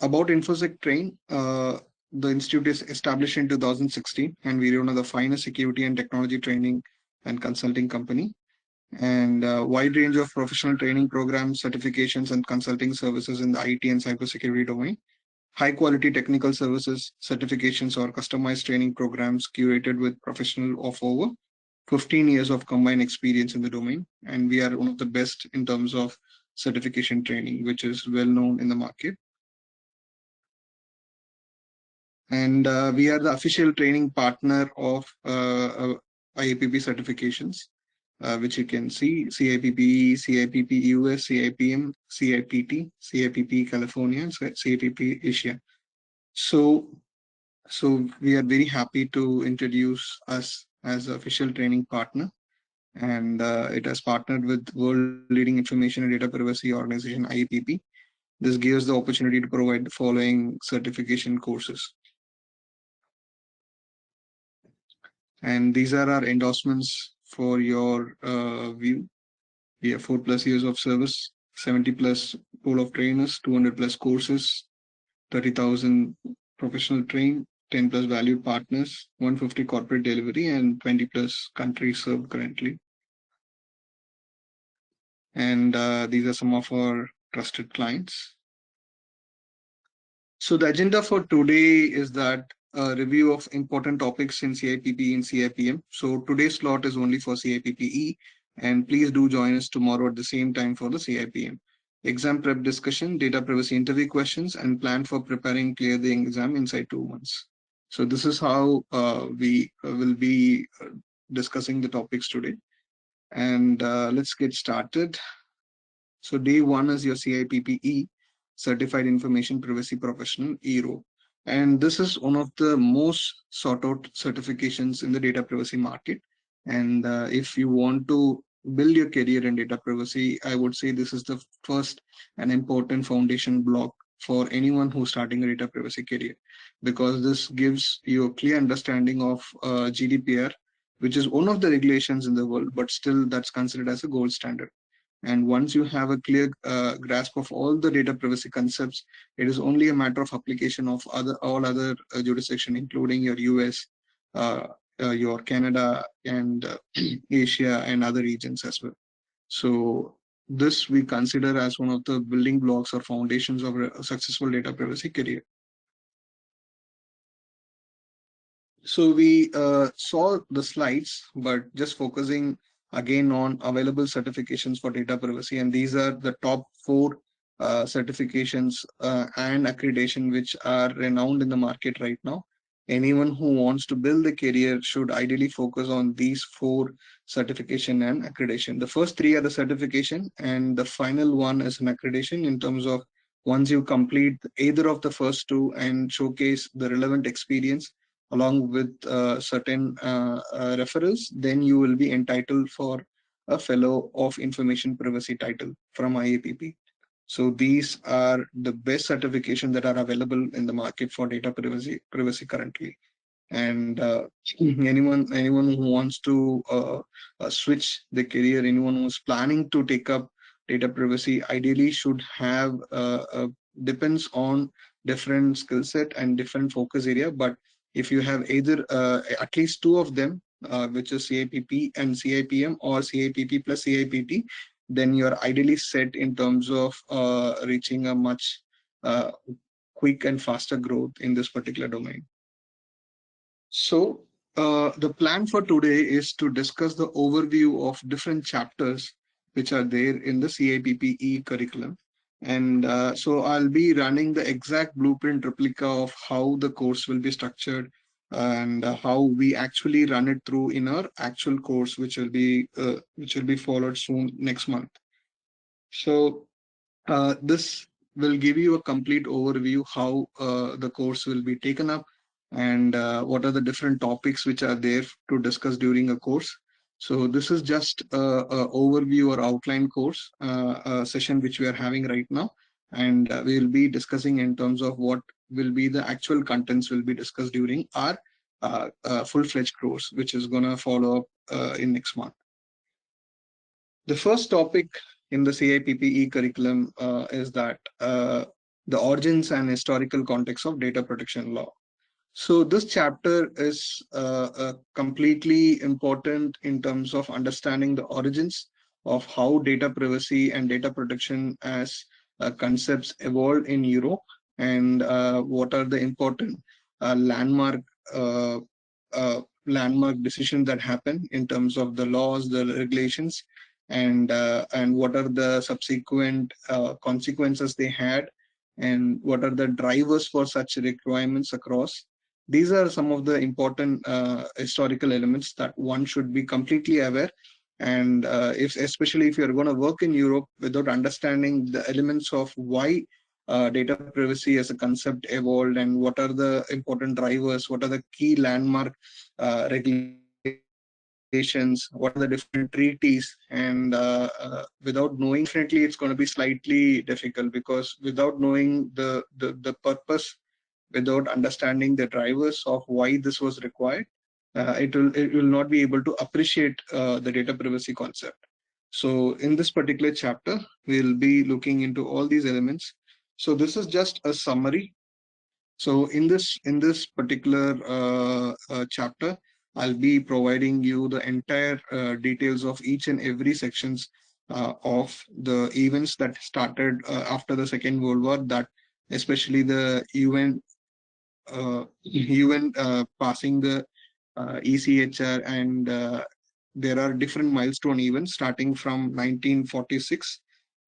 About InfosecTrain, the institute is established in 2016, and we are one of the finest security and technology training and consulting company. And a wide range of professional training programs, certifications, and consulting services in the IT and cybersecurity domain. High quality technical services, certifications, or customized training programs curated with professional of over 15 years of combined experience in the domain. And we are one of the best in terms of certification training, which is well known in the market. And we are the official training partner of IAPP certifications, which you can see: CIPP, CIPP US, CIPM, CIPT, CIPP California, and CIPP Asia. So, we are very happy to introduce us as official training partner, and it has partnered with world leading information and data privacy organization IAPP. This gives the opportunity to provide the following certification courses. And these are our endorsements for your view. We have 4+ years of service, 70+ pool of trainers, 200+ courses, 30,000 professional trained, 10+ valued partners, 150 corporate delivery, and 20+ countries served currently. And these are some of our trusted clients. So the agenda for today is that a review of important topics in CIPP and CIPM. So today's slot is only for CIPPE, and please do join us tomorrow at the same time for the CIPM. Exam prep discussion, data privacy interview questions, and plan for preparing clear the exam inside 2 months. So this is how we will be discussing the topics today. And let's get started. So day 1 is your CIPPE, Certified Information Privacy Professional, ERO. And this is one of the most sought out certifications in the data privacy market. And if you want to build your career in data privacy, I would say this is the first and important foundation block for anyone who's starting a data privacy career, because this gives you a clear understanding of GDPR, which is one of the regulations in the world, but still that's considered as a gold standard. And once you have a clear grasp of all the data privacy concepts, it is only a matter of application of all other jurisdiction, including your US, your Canada, and Asia, and other regions as well. So this we consider as one of the building blocks or foundations of a successful data privacy career. So we saw the slides, but just focusing again on available certifications for data privacy. And these are the top 4 certifications and accreditation which are renowned in the market right now. Anyone who wants to build a career should ideally focus on these 4 certification and accreditation. The first 3 are the certification, and the final one is an accreditation. In terms of once you complete either of the first 2 and showcase the relevant experience along with certain referrals, then you will be entitled for a Fellow of Information Privacy title from IAPP. So these are the best certifications that are available in the market for data privacy currently. And anyone who wants to switch the career, anyone who's planning to take up data privacy, ideally should have depends on different skill set and different focus area. But if you have either at least 2 of them, which is CIPP and CIPM, or CIPP plus CIPT, then you're ideally set in terms of reaching a much quick and faster growth in this particular domain. So the plan for today is to discuss the overview of different chapters which are there in the CIPPE curriculum. And so I'll be running the exact blueprint replica of how the course will be structured and how we actually run it through in our actual course, which will be followed soon next month. So this will give you a complete overview how the course will be taken up and what are the different topics which are there to discuss during a course. So this is just a overview or outline course session which we are having right now, and we will be discussing in terms of what will be the actual contents will be discussed during our full-fledged course, which is going to follow up in next month. The first topic in the CIPPE curriculum is that the origins and historical context of data protection law. So this chapter is completely important in terms of understanding the origins of how data privacy and data protection as concepts evolved in Europe, and what are the important landmark uh, landmark decisions that happen in terms of the laws, the regulations, and what are the subsequent consequences they had, and what are the drivers for such requirements across. These are some of the important historical elements that one should be completely aware. And if especially if you're going to work in Europe without understanding the elements of why data privacy as a concept evolved, and what are the important drivers, what are the key landmark regulations, what are the different treaties, and without knowing, definitely it's going to be slightly difficult, because without knowing the purpose, without understanding the drivers of why this was required, it will not be able to appreciate the data privacy concept. So in this particular chapter, we'll be looking into all these elements. So this is just a summary. So in this particular chapter, I'll be providing you the entire details of each and every sections of the events that started after the Second World War, that especially the UN passing the ECHR, and there are different milestone events starting from 1946,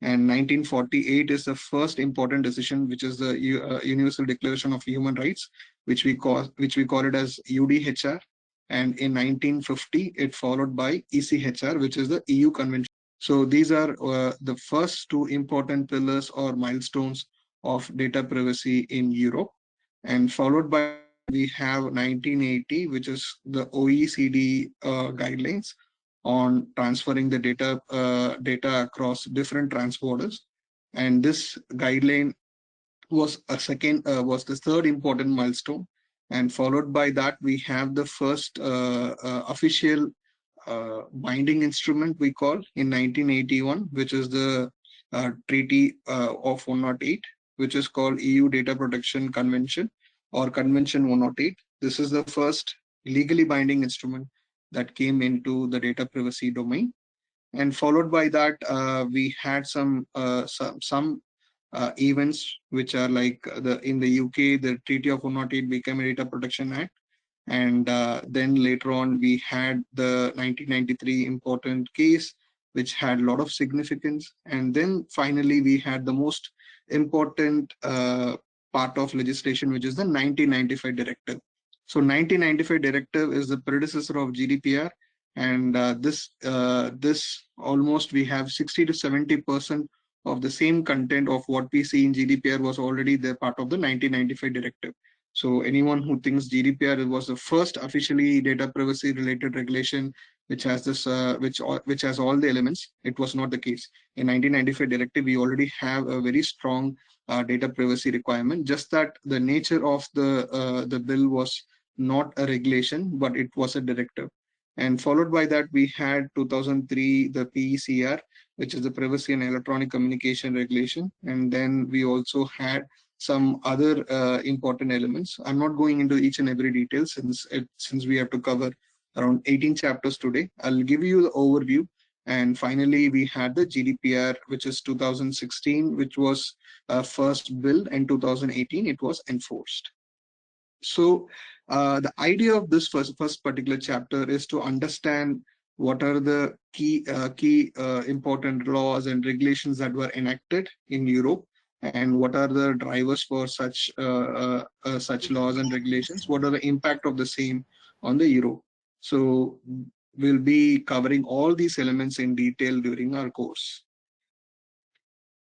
and 1948 is the first important decision, which is the Universal Declaration of Human Rights, which we call it as UDHR, and in 1950 it followed by ECHR, which is the EU Convention. So these are the first two important pillars or milestones of data privacy in Europe. And followed by that, we have 1980, which is the OECD guidelines on transferring the data across different transborders. And this guideline was the third important milestone. And followed by that, we have the first official binding instrument, we call, in 1981, which is the Treaty of 108, which is called EU Data Protection Convention, or Convention 108. This is the first legally binding instrument that came into the data privacy domain. And followed by that, we had some events which are like the in the UK, the Treaty of 108 became a Data Protection Act, and then later on we had the 1993 important case, which had a lot of significance. And then finally we had the most important part of legislation, which is the 1995 directive. So 1995 directive is the predecessor of GDPR, and this almost we have 60 to 70% of the same content of what we see in GDPR was already the part of the 1995 directive. So anyone who thinks GDPR was the first officially data privacy related regulation which has which has all the elements, it was not the case. In 1995 directive, we already have a very strong data privacy requirement. Just that the nature of the bill was not a regulation, but it was a directive. And followed by that, we had 2003 the PECR, which is the Privacy and Electronic Communication Regulation, and then we also had some other important elements. I'm not going into each and every detail since we have to cover around 18 chapters today. I'll give you the overview. And finally, we had the GDPR, which is 2016, which was first built, and 2018 it was enforced. So the idea of this first particular chapter is to understand what are the key important laws and regulations that were enacted in Europe, and what are the drivers for such laws and regulations, what are the impact of the same on the Europe. So we'll be covering all these elements in detail during our course.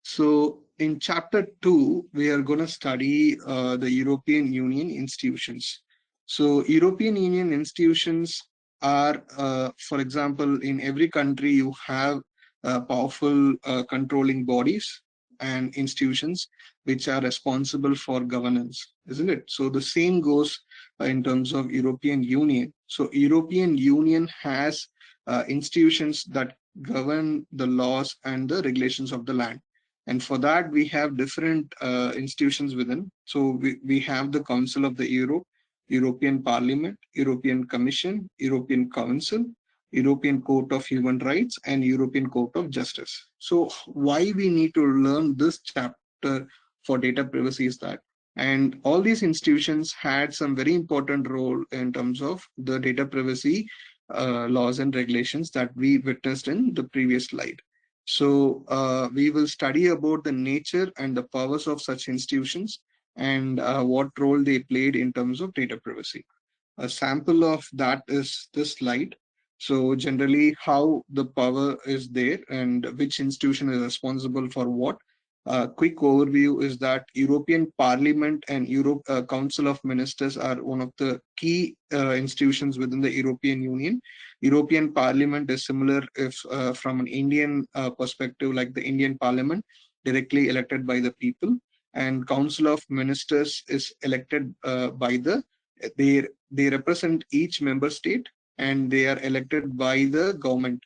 So in chapter 2, we are going to study the European Union institutions. So European Union institutions are, for example, in every country you have powerful controlling bodies and institutions which are responsible for governance, isn't it? So the same goes in terms of European Union. So European Union has institutions that govern the laws and the regulations of the land. And for that, we have different institutions within. So we have the Council of the Europe, European Parliament, European Commission, European Council, European Court of Human Rights, and European Court of Justice. So why we need to learn this chapter for data privacy is that, and all these institutions had some very important role in terms of the data privacy laws and regulations that we witnessed in the previous slide. So we will study about the nature and the powers of such institutions and what role they played in terms of data privacy. A sample of that is this slide. So generally how the power is there and which institution is responsible for what. Quick overview is that European Parliament and Europe Council of Ministers are one of the key institutions within the European Union. European Parliament is similar if from an Indian perspective, like the Indian Parliament, directly elected by the people, and Council of Ministers is elected by the they represent each member state and they are elected by the government.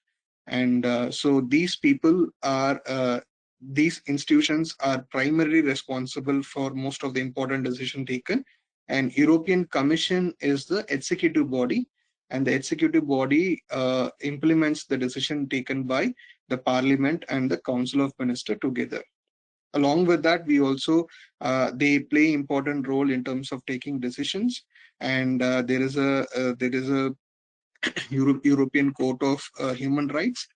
And so these people are these institutions are primarily responsible for most of the important decision taken. And European Commission is the executive body, and the executive body implements the decision taken by the Parliament and the Council of Ministers together. Along with that, we also they play important role in terms of taking decisions. And there is a European Court of Human Rights,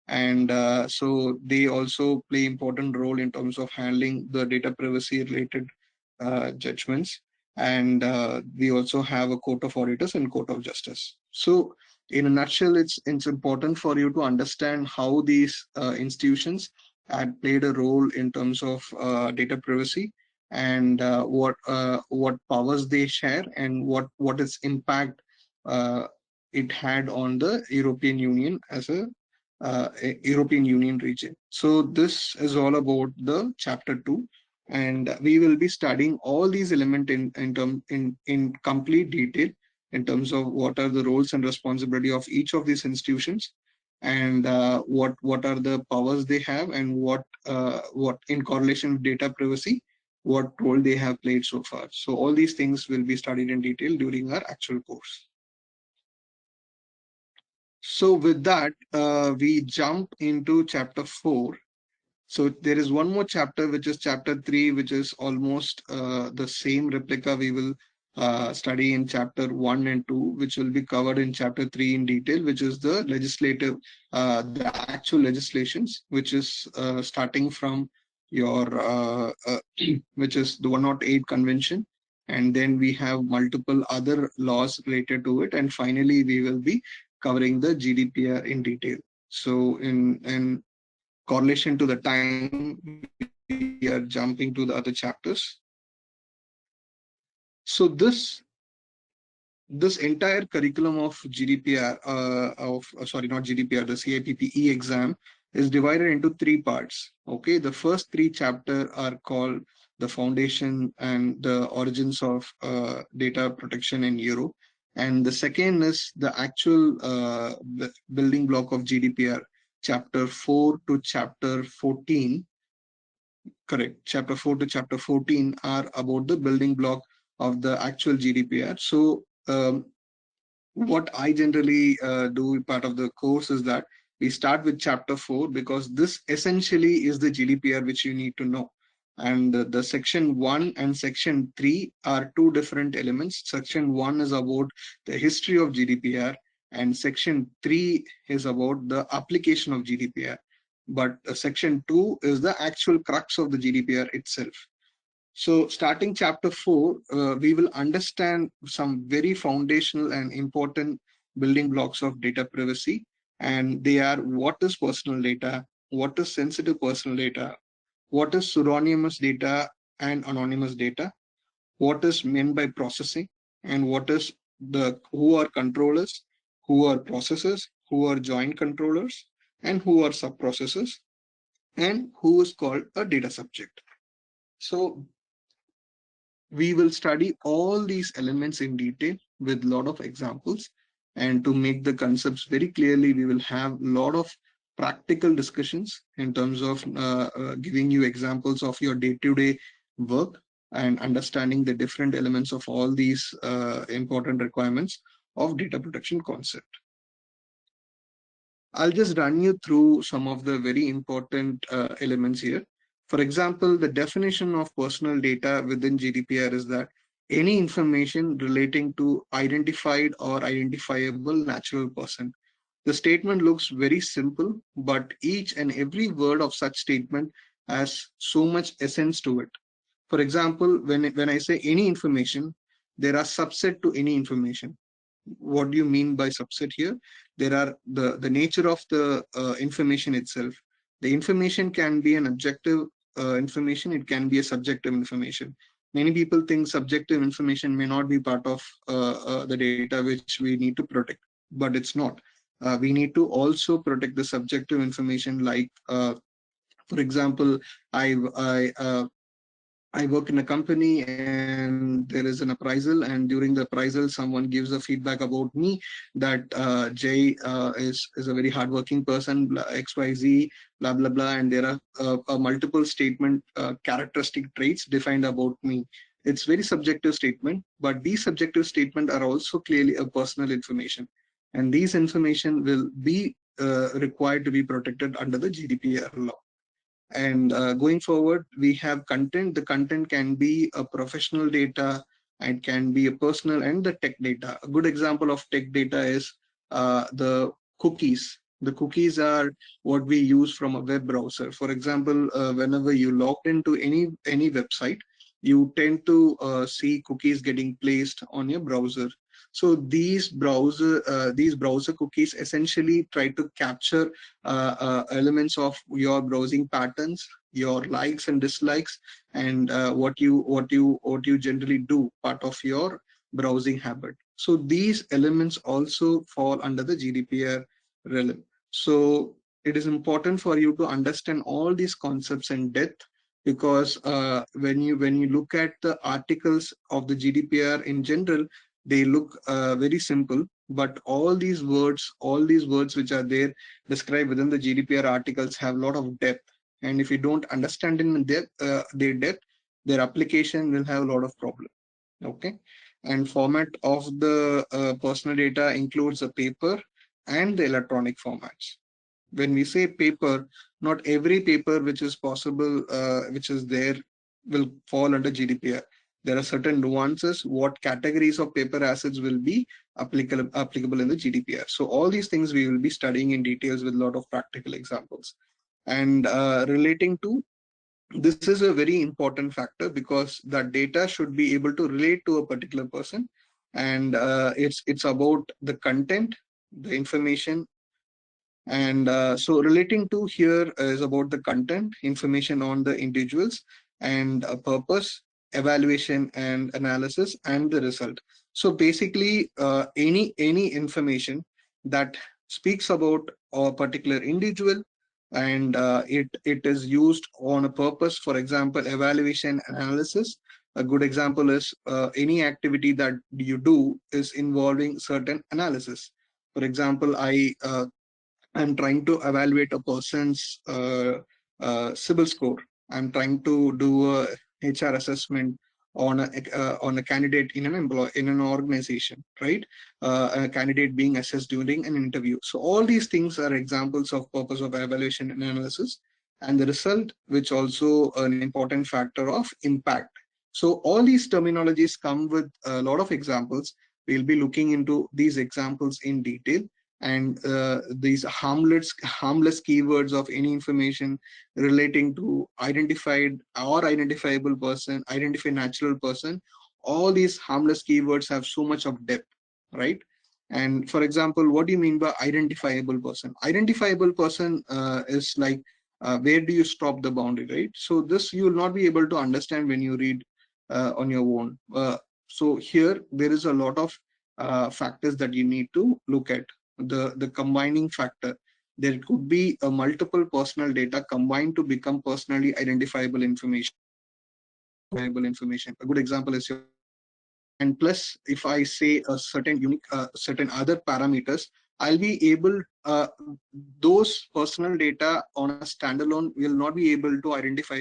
and so they also play important role in terms of handling the data privacy related judgments. And we also have a Court of Auditors and Court of Justice. So in a nutshell, it's important for you to understand how these institutions had played a role in terms of data privacy, and what powers they share, and what its impact it had on the European Union as a European Union region. So this is all about the chapter 2, and we will be studying all these elements in complete detail in terms of what are the roles and responsibility of each of these institutions, and what are the powers they have, and what in correlation with data privacy, what role they have played so far. So all these things will be studied in detail during our actual course. So with that, we jump into chapter 4. So there is one more chapter, which is chapter 3, which is almost the same replica we will study in chapter 1 and 2, which will be covered in chapter 3 in detail, which is the legislative, the actual legislations, which is starting from your, which is the 108 convention. And then we have multiple other laws related to it. And finally, we will be covering the GDPR in detail. So in correlation to the time, we are jumping to the other chapters. So this entire curriculum of GDPR, sorry, not GDPR, the CIPP exam is divided into 3 parts. Okay, the first 3 chapters are called the foundation and the origins of data protection in Europe. And the second is the actual building block of GDPR, chapter 4 to chapter 14. Correct. Chapter 4 to chapter 14 are about the building block of the actual GDPR. So what I generally do part of the course is that we start with chapter 4, because this essentially is the GDPR which you need to know. And the section 1 and section 3 are 2 different elements. Section 1 is about the history of GDPR, and section 3 is about the application of GDPR. But section 2 is the actual crux of the GDPR itself. So starting chapter 4, we will understand some very foundational and important building blocks of data privacy. And they are: what is personal data, what is sensitive personal data, what is pseudonymous data and anonymous data, what is meant by processing, and what is who are controllers, who are processors, who are joint controllers, and who are sub-processors, and who is called a data subject. So we will study all these elements in detail with a lot of examples. And to make the concepts very clearly, we will have a lot of practical discussions in terms of giving you examples of your day-to-day work and understanding the different elements of all these important requirements of data protection concept. I'll just run you through some of the very important elements here. For example, the definition of personal data within GDPR is that any information relating to identified or identifiable natural person. The statement looks very simple, but each and every word of such statement has so much essence to it. For example, when I say any information, there are subset to any information. What do you mean by subset here? There are the nature of the information itself. The information can be an objective information, it can be a subjective information. Many people think subjective information may not be part of the data which we need to protect, but it's not. We need to also protect the subjective information, like for example, I work in a company and there is an appraisal, and during the appraisal, someone gives a feedback about me that Jay is a very hardworking person, XYZ, blah blah blah, and there are multiple statement characteristic traits defined about me. It's very subjective statement, but these subjective statements are also clearly a personal information, and these information will be required to be protected under the GDPR law. And going forward, we have content. The content can be a professional data, and can be a personal and the tech data. A good example of tech data is the cookies. The cookies are what we use from a web browser. For example, whenever you logged into any website, you tend to see cookies getting placed on your browser. So these browser cookies essentially try to capture elements of your browsing patterns, your likes and dislikes, and what you generally do, part of your browsing habit. So these elements also fall under the GDPR realm. So it is important for you to understand all these concepts in depth, because when you look at the articles of the GDPR in general, they look very simple, but all these words which are there described within the GDPR articles have a lot of depth. And if you don't understand in depth, their depth, their application will have a lot of problem. Okay. And format of the personal data includes the paper and the electronic formats. When we say paper, not every paper which is possible, which is there, will fall under GDPR. There are certain nuances, what categories of paper assets will be applicable in the GDPR. So all these things we will be studying in details with a lot of practical examples. And relating to this is a very important factor, because that data should be able to relate to a particular person, and it's about the content, the information. And so relating to here is about the content, information on the individuals, and a purpose, evaluation and analysis, and the result. So basically, any information that speaks about a particular individual, and it is used on a purpose. For example, evaluation analysis. A good example is any activity that you do is involving certain analysis. For example, I'm trying to evaluate a person's CIBIL score. I'm trying to do a HR assessment on a candidate in an organization, right? A candidate being assessed during an interview. So all these things are examples of purpose of evaluation and analysis, and the result, which also an important factor of impact. So all these terminologies come with a lot of examples. We'll be looking into these examples in detail, and these harmless keywords of any information relating to identified or identifiable person, identified natural person. All these harmless keywords have so much of depth, right? And for example, what do you mean by identifiable person? Identifiable person is like, where do you stop the boundary, right? So this you will not be able to understand when you read on your own. So here there is a lot of factors that you need to look at. The combining factor, there could be a multiple personal data combined to become personally identifiable information. A good example is your, and plus if I say a certain unique certain other parameters I'll be able, those personal data on a standalone will not be able to identify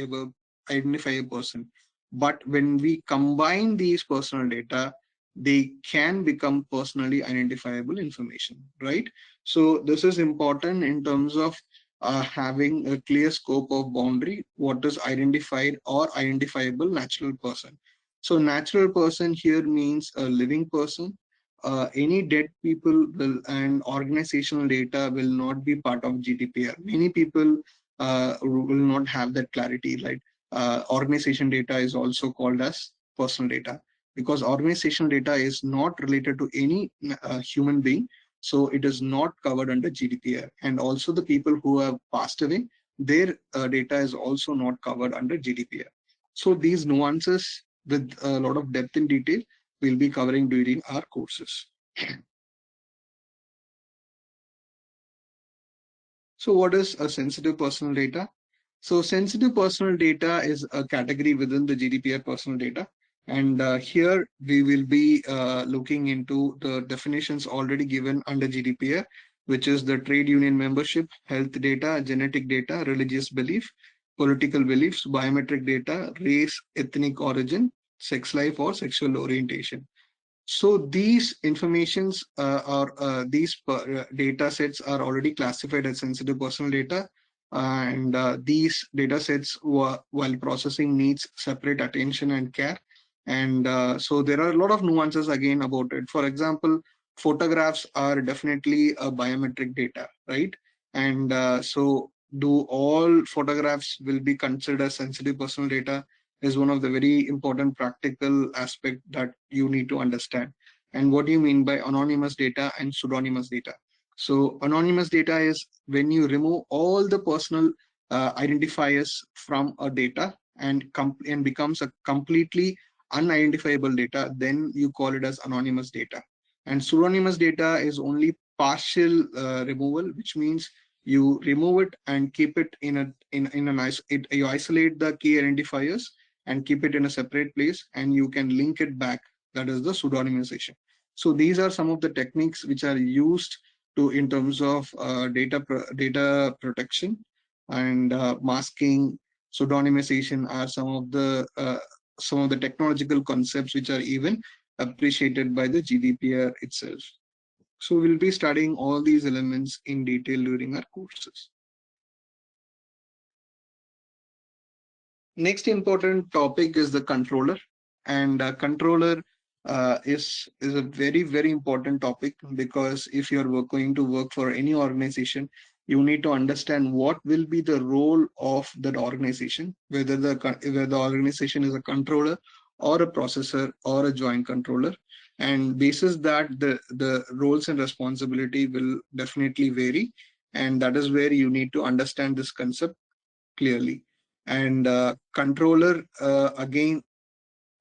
a person. But when we combine these personal data, they can become personally identifiable information, right? So this is important in terms of having a clear scope of boundary, what is identified or identifiable natural person. So natural person here means a living person. Any dead people will and organizational data will not be part of GDPR. Many people will not have that clarity, right? Organization data is also called as personal data because organizational data is not related to any human being, so it is not covered under GDPR. And also the people who have passed away, their data is also not covered under GDPR. So these nuances with a lot of depth and detail we'll be covering during our courses. So what is a sensitive personal data? So sensitive personal data is a category within the GDPR personal data. And here we will be looking into the definitions already given under GDPR, which is the trade union membership, health data, genetic data, religious belief, political beliefs, biometric data, race, ethnic origin, sex life or sexual orientation. So these informations or these data sets are already classified as sensitive personal data, and these data sets while processing needs separate attention and care. And so there are a lot of nuances again about it. For example, photographs are definitely a biometric data, right? And so do all photographs will be considered as sensitive personal data is one of the very important practical aspect that you need to understand. And what do you mean by anonymous data and pseudonymous data? So anonymous data is when you remove all the personal identifiers from a data and becomes a completely unidentifiable data, then you call it as anonymous data. And pseudonymous data is only partial removal, which means you remove it and keep it in a nice you isolate the key identifiers and keep it in a separate place, and you can link it back. That is the pseudonymization. So these are some of the techniques which are used to in terms of data protection and masking. Pseudonymization are some of the technological concepts which are even appreciated by the GDPR itself. So we'll be studying all these elements in detail during our courses. Next important topic is the controller, and controller is a very important topic, because if you're going to work for any organization, you need to understand what will be the role of that organization, whether the organization is a controller or a processor or a joint controller, and basis that the roles and responsibility will definitely vary, and that is where you need to understand this concept clearly. And controller, again,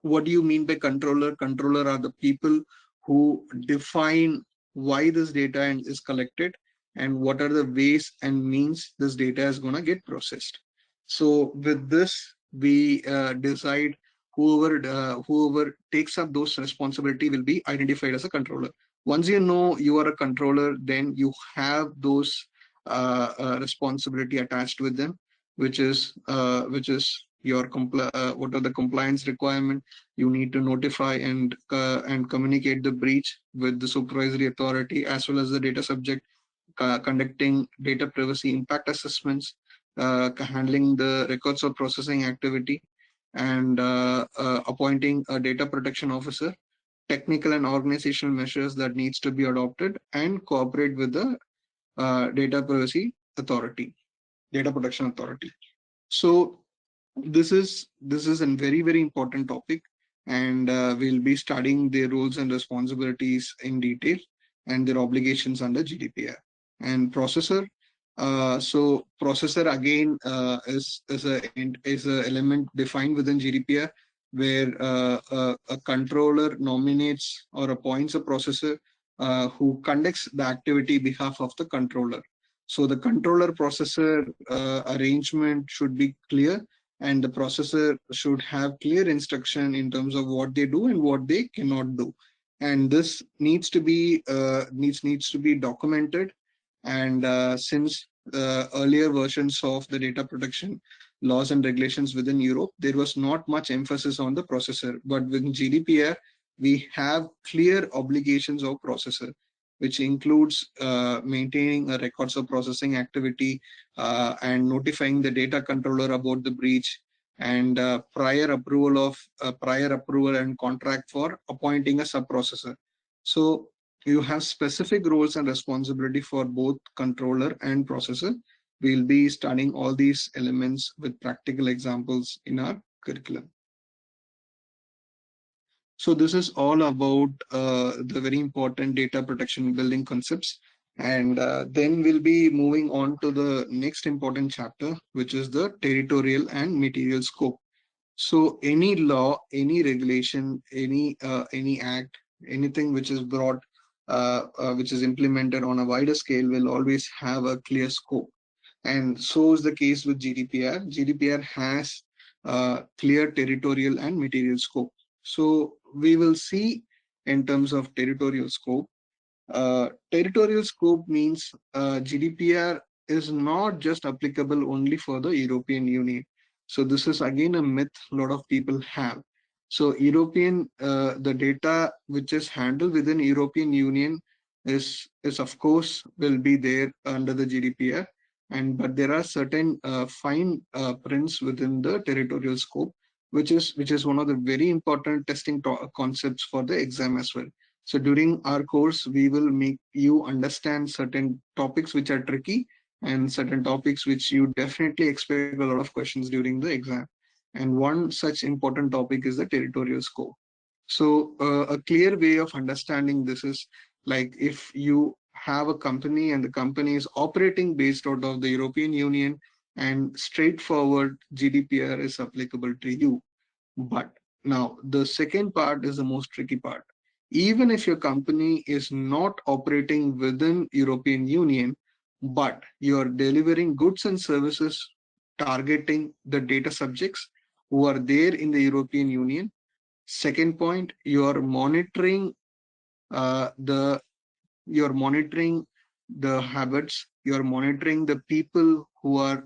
what do you mean by controller? Controller are the people who define why this data is collected and what are the ways and means this data is going to get processed. So with this, we decide whoever takes up those responsibility will be identified as a controller. Once you know you are a controller, then you have those responsibility attached with them, which is your what are the compliance requirement. You need to notify and communicate the breach with the supervisory authority as well as the data subject, conducting data privacy impact assessments, handling the records of processing activity, and appointing a data protection officer, technical and organizational measures that needs to be adopted, and cooperate with the data privacy authority, data protection authority. So this is a very important topic, and we'll be studying their roles and responsibilities in detail and their obligations under GDPR. And processor, so processor again is a element defined within GDPR, where a controller nominates or appoints a processor who conducts the activity behalf of the controller. So the controller processor arrangement should be clear, and the processor should have clear instruction in terms of what they do and what they cannot do. and this needs to be documented. And since earlier versions of the data protection laws and regulations within Europe, there was not much emphasis on the processor. But with GDPR, we have clear obligations of processor, which includes maintaining a records of processing activity, and notifying the data controller about the breach, and prior approval and contract for appointing a sub-processor. So you have specific roles and responsibility for both controller and processor. We'll be studying all these elements with practical examples in our curriculum. So this is all about the very important data protection building concepts. And then we'll be moving on to the next important chapter, which is the territorial and material scope. So any law, any regulation, any act, anything which is brought, which is implemented on a wider scale, will always have a clear scope. And so is the case with GDPR. GDPR has clear territorial and material scope. So we will see in terms of territorial scope. Territorial scope means GDPR is not just applicable only for the European Union. So this is again a myth a lot of people have. So the data which is handled within European Union is of course will be there under the GDPR, and but there are certain fine prints within the territorial scope, which is one of the very important testing concepts for the exam as well. So during our course, we will make you understand certain topics which are tricky and certain topics which you definitely expect a lot of questions during the exam. And one such important topic is the territorial scope. So a clear way of understanding this is like if you have a company and the company is operating based out of the European Union, and straightforward GDPR is applicable to you. But now the second part is the most tricky part. Even if your company is not operating within European Union, but you're delivering goods and services targeting the data subjects who are there in the European Union. Second point, the you're monitoring the habits, you're monitoring the people who are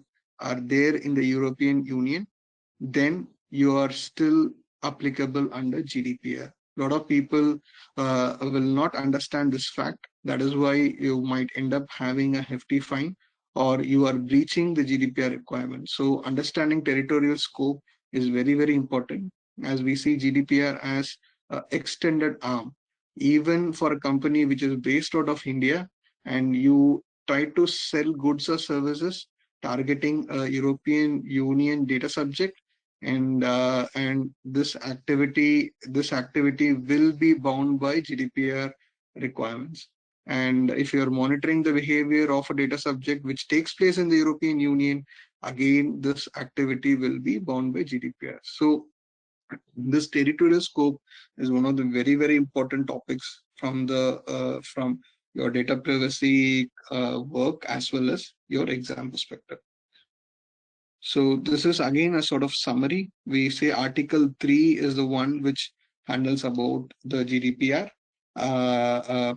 there in the European Union, then you are still applicable under GDPR. A lot of people will not understand this fact. That is why you might end up having a hefty fine, or you are breaching the GDPR requirements. So understanding territorial scope is very, very important, as we see GDPR as extended arm. Even for a company which is based out of India and you try to sell goods or services targeting a European Union data subject, and this activity will be bound by GDPR requirements. And if you're monitoring the behavior of a data subject which takes place in the European Union, again this activity will be bound by GDPR. So this territorial scope is one of the very, very important topics from your data privacy work as well as your exam perspective. So this is again a sort of summary. We say Article 3 is the one which handles uh, uh,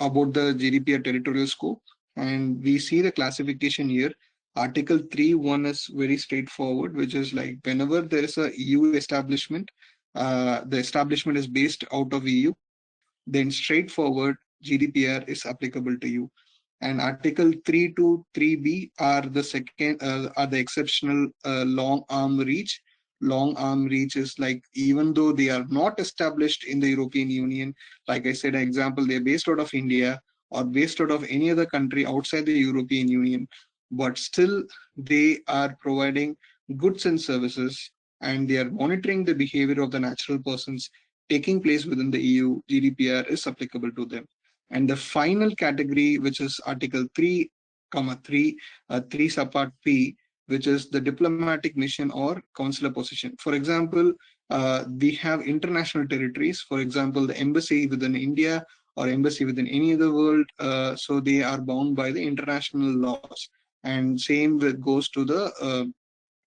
about the GDPR territorial scope. And we see the classification here. Article 3.1 is very straightforward, which is like whenever there is a EU establishment, the establishment is based out of EU, then straightforward GDPR is applicable to you. And Article 3 to 3b are the exceptional long arm reach. Long arm reach is like even though they are not established in the European Union, like I said, an example, they're based out of India or based out of any other country outside the European Union, but still they are providing goods and services, and they are monitoring the behavior of the natural persons taking place within the EU, GDPR is applicable to them. And the final category, which is Article 3, 3 subpart P, which is the diplomatic mission or consular position. For example, we have international territories, for example, the embassy within India or embassy within any other world. So they are bound by the international laws. And same goes to the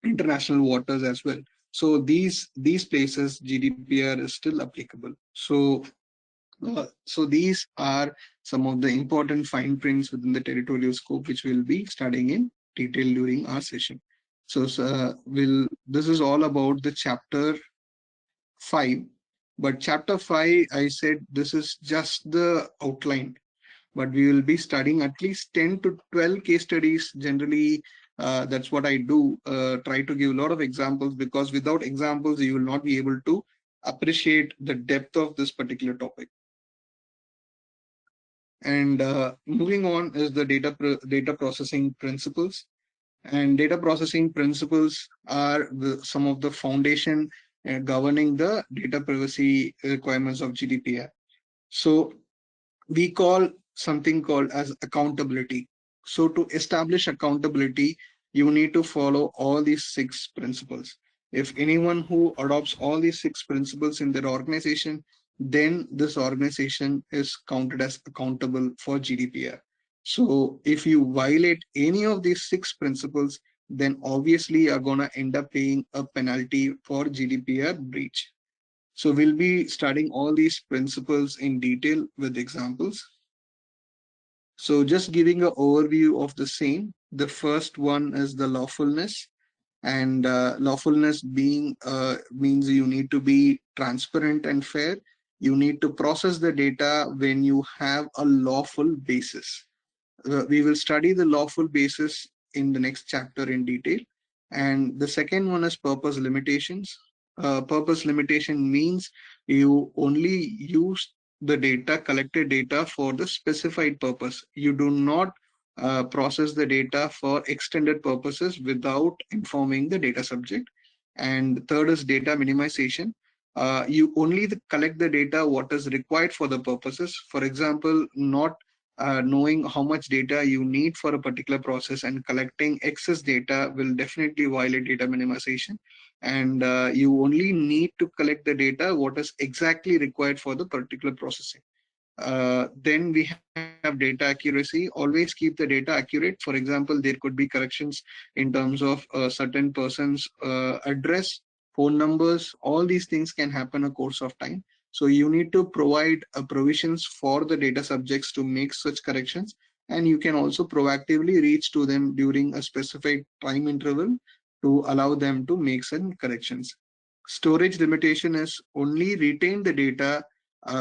international waters as well. So these places GDPR is still applicable. So these are some of the important fine prints within the territorial scope, which we'll be studying in detail during our session. This is all about the chapter 5. But chapter 5, I said this is just the outline, but we will be studying at least 10 to 12 case studies. Generally, that's what I do, try to give a lot of examples, because without examples, you will not be able to appreciate the depth of this particular topic. And moving on is the data processing principles. And data processing principles are some of the foundation governing the data privacy requirements of GDPR. So we call something called as accountability. So to establish accountability, you need to follow all these 6 principles. If anyone who adopts all these 6 principles in their organization, then this organization is counted as accountable for GDPR. So if you violate any of these 6 principles, then obviously you're going to end up paying a penalty for GDPR breach. So we'll be studying all these principles in detail with examples. So just giving an overview of the same. The first one is the lawfulness, and lawfulness being means you need to be transparent and fair. You need to process the data when you have a lawful basis. We will study the lawful basis in the next chapter in detail. And the second one is purpose limitations. Purpose limitation means you only use the data, collected data, for the specified purpose. You do not process the data for extended purposes without informing the data subject. And third is data minimization. You only collect the data what is required for the purposes. For example, not knowing how much data you need for a particular process and collecting excess data will definitely violate data minimization. And you only need to collect the data what is exactly required for the particular processing. Then we have data accuracy. Always keep the data accurate. For example, there could be corrections in terms of a certain person's address, phone numbers. All these things can happen a course of time. So you need to provide provisions for the data subjects to make such corrections. And you can also proactively reach to them during a specific time interval to allow them to make some corrections. Storage limitation is only retain the data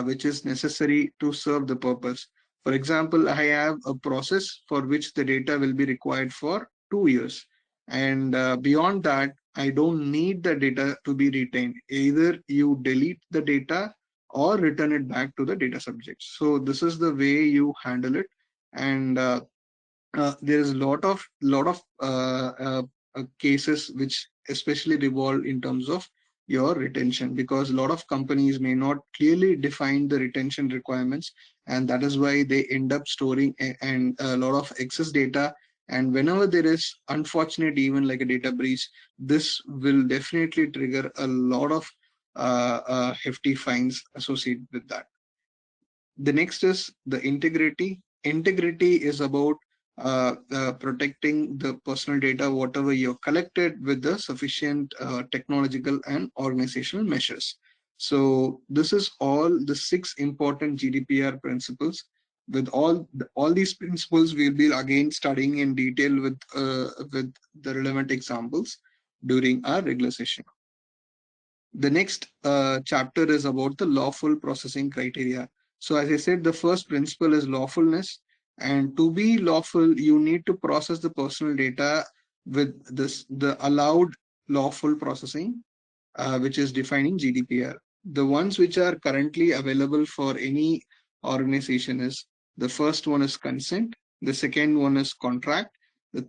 which is necessary to serve the purpose. For example, I have a process for which the data will be required for 2 years. And beyond that, I don't need the data to be retained. Either you delete the data or return it back to the data subject. So this is the way you handle it. And there is a lot of cases which especially revolve in terms of your retention, because a lot of companies may not clearly define the retention requirements, and that is why they end up storing and a lot of excess data. And whenever there is unfortunate even like a data breach, this will definitely trigger a lot of hefty fines associated with that. The next is the integrity. Integrity is about protecting the personal data, whatever you've collected, with the sufficient technological and organizational measures. So this is all the 6 important GDPR principles. With all these principles, we'll be again studying in detail with the relevant examples during our regular session. The next chapter is about the lawful processing criteria. So as I said, the first principle is lawfulness. And to be lawful, you need to process the personal data with the allowed lawful processing, which is defining GDPR. The ones which are currently available for any organization is, the first one is consent, the second one is contract, the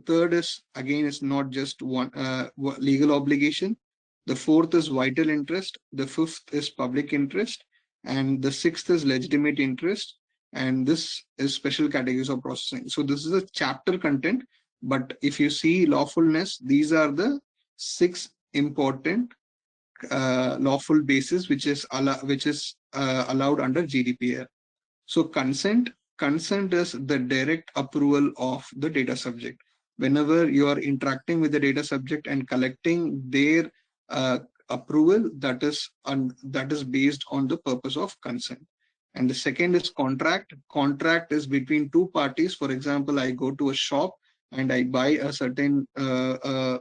third is again is not just one legal obligation, the fourth is vital interest, the fifth is public interest, and the sixth is legitimate interest, and this is special categories of processing. So this is a chapter content, but if you see lawfulness, these are the 6 important lawful basis which is allowed under GDPR. So consent is the direct approval of the data subject. whenever you are interacting with the data subject and collecting their uh, approval, that is based on the purpose of consent. And the second is contract. Contract is between two parties. For example, I go to a shop and I buy a certain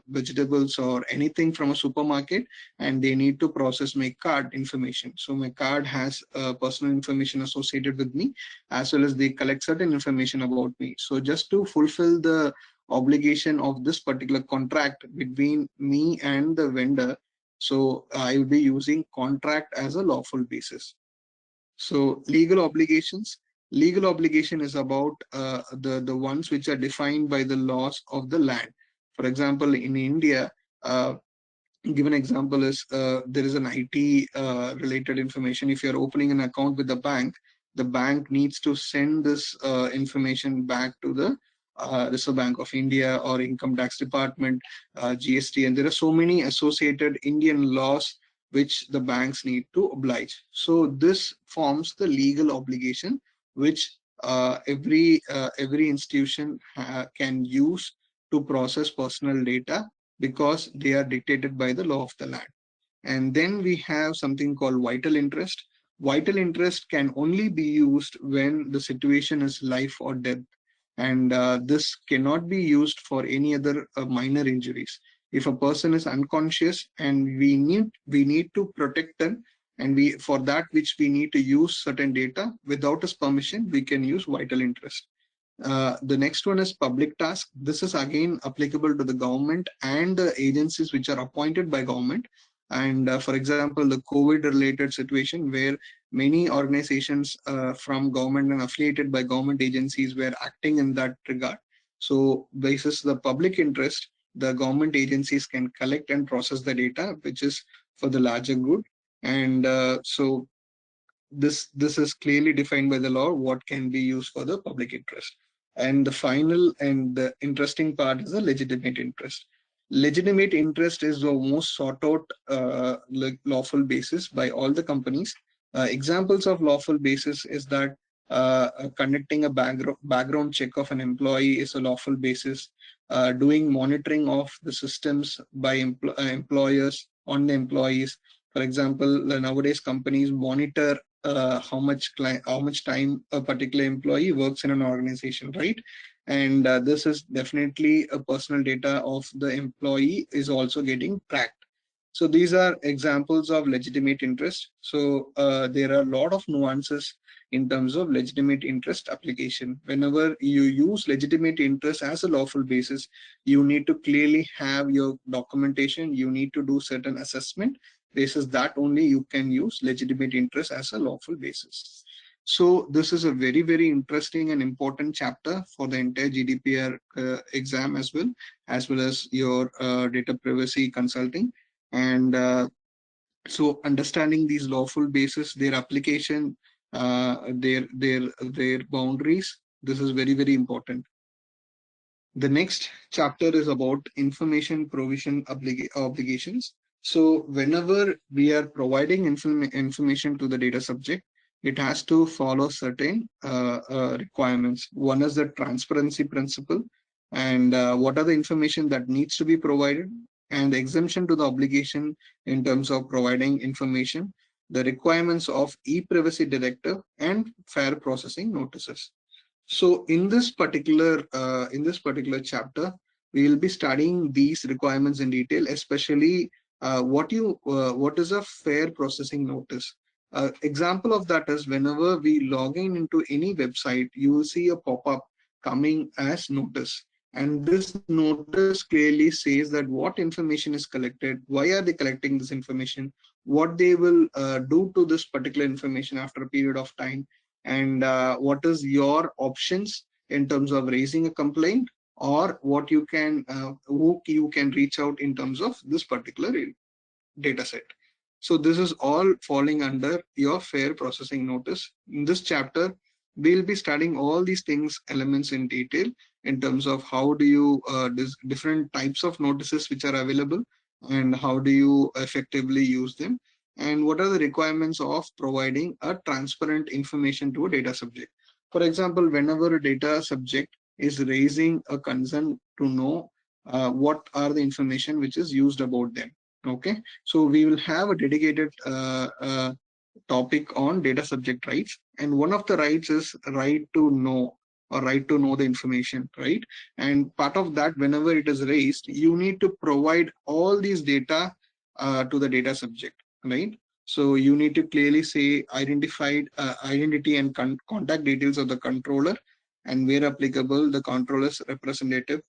vegetables or anything from a supermarket, and they need to process my card information. So my card has personal information associated with me, as well as they collect certain information about me. So just to fulfill the obligation of this particular contract between me and the vendor, so I will be using contract as a lawful basis. So legal obligations. Legal obligation is about the ones which are defined by the laws of the land. For example, in India, give an example is there is an IT related information. If you're opening an account with the bank needs to send this information back to the Reserve Bank of India or Income Tax Department, GST, and there are so many associated Indian laws which the banks need to oblige. So this forms the legal obligation which every institution can use to process personal data, because they are dictated by the law of the land. And then we have something called vital interest. Vital interest can only be used when the situation is life or death, and this cannot be used for any other minor injuries. If a person is unconscious and we need to protect them, and we for that which we need to use certain data without his permission, we can use vital interest. The next one is public task. This is again applicable to the government and the agencies which are appointed by government. And for example, the COVID related situation where many organizations from government and affiliated by government agencies were acting in that regard. So basis the public interest, the government agencies can collect and process the data, which is for the larger good. And so this is clearly defined by the law what can be used for the public interest. And the final and the interesting part is the legitimate interest. Legitimate interest is the most sought out lawful basis by all the companies. Examples of lawful basis is that conducting a background check of an employee is a lawful basis. Doing monitoring of the systems by employers on the employees. For example, nowadays companies monitor how much time a particular employee works in an organization, right? And this is definitely a personal data of the employee is also getting tracked. So these are examples of legitimate interest. So there are a lot of nuances in terms of legitimate interest application. Whenever you use legitimate interest as a lawful basis, you need to clearly have your documentation. You need to do certain assessment. Basis that only you can use legitimate interest as a lawful basis. So this is a very, very interesting and important chapter for the entire GDPR exam as well as your data privacy consulting. And so understanding these lawful bases, their application, their boundaries, this is very, very important. The next chapter is about information provision obligations. So whenever we are providing information to the data subject, it has to follow certain requirements. One is the transparency principle, and what are the information that needs to be provided, and the exemption to the obligation in terms of providing information, the requirements of e-privacy directive, and fair processing notices. So in this particular chapter, we will be studying these requirements in detail, especially what is a fair processing notice. Example of that is whenever we log in into any website, you will see a pop-up coming as notice. And this notice clearly says that what information is collected, why are they collecting this information, what they will do to this particular information after a period of time, and what is your options in terms of raising a complaint, or what you can who you can reach out in terms of this particular data set. So this is all falling under your fair processing notice. In this chapter, we'll be studying all these things, elements in detail in terms of how do you different types of notices which are available, and how do you effectively use them, and what are the requirements of providing a transparent information to a data subject. For example, whenever a data subject is raising a concern to know what are the information which is used about them. Okay, so we will have a dedicated topic on data subject rights, and one of the rights is right to know, or right to know the information, right? And part of that, whenever it is raised, you need to provide all these data to the data subject, right? So you need to clearly say identified identity and contact details of the controller, and where applicable, the controller's representative,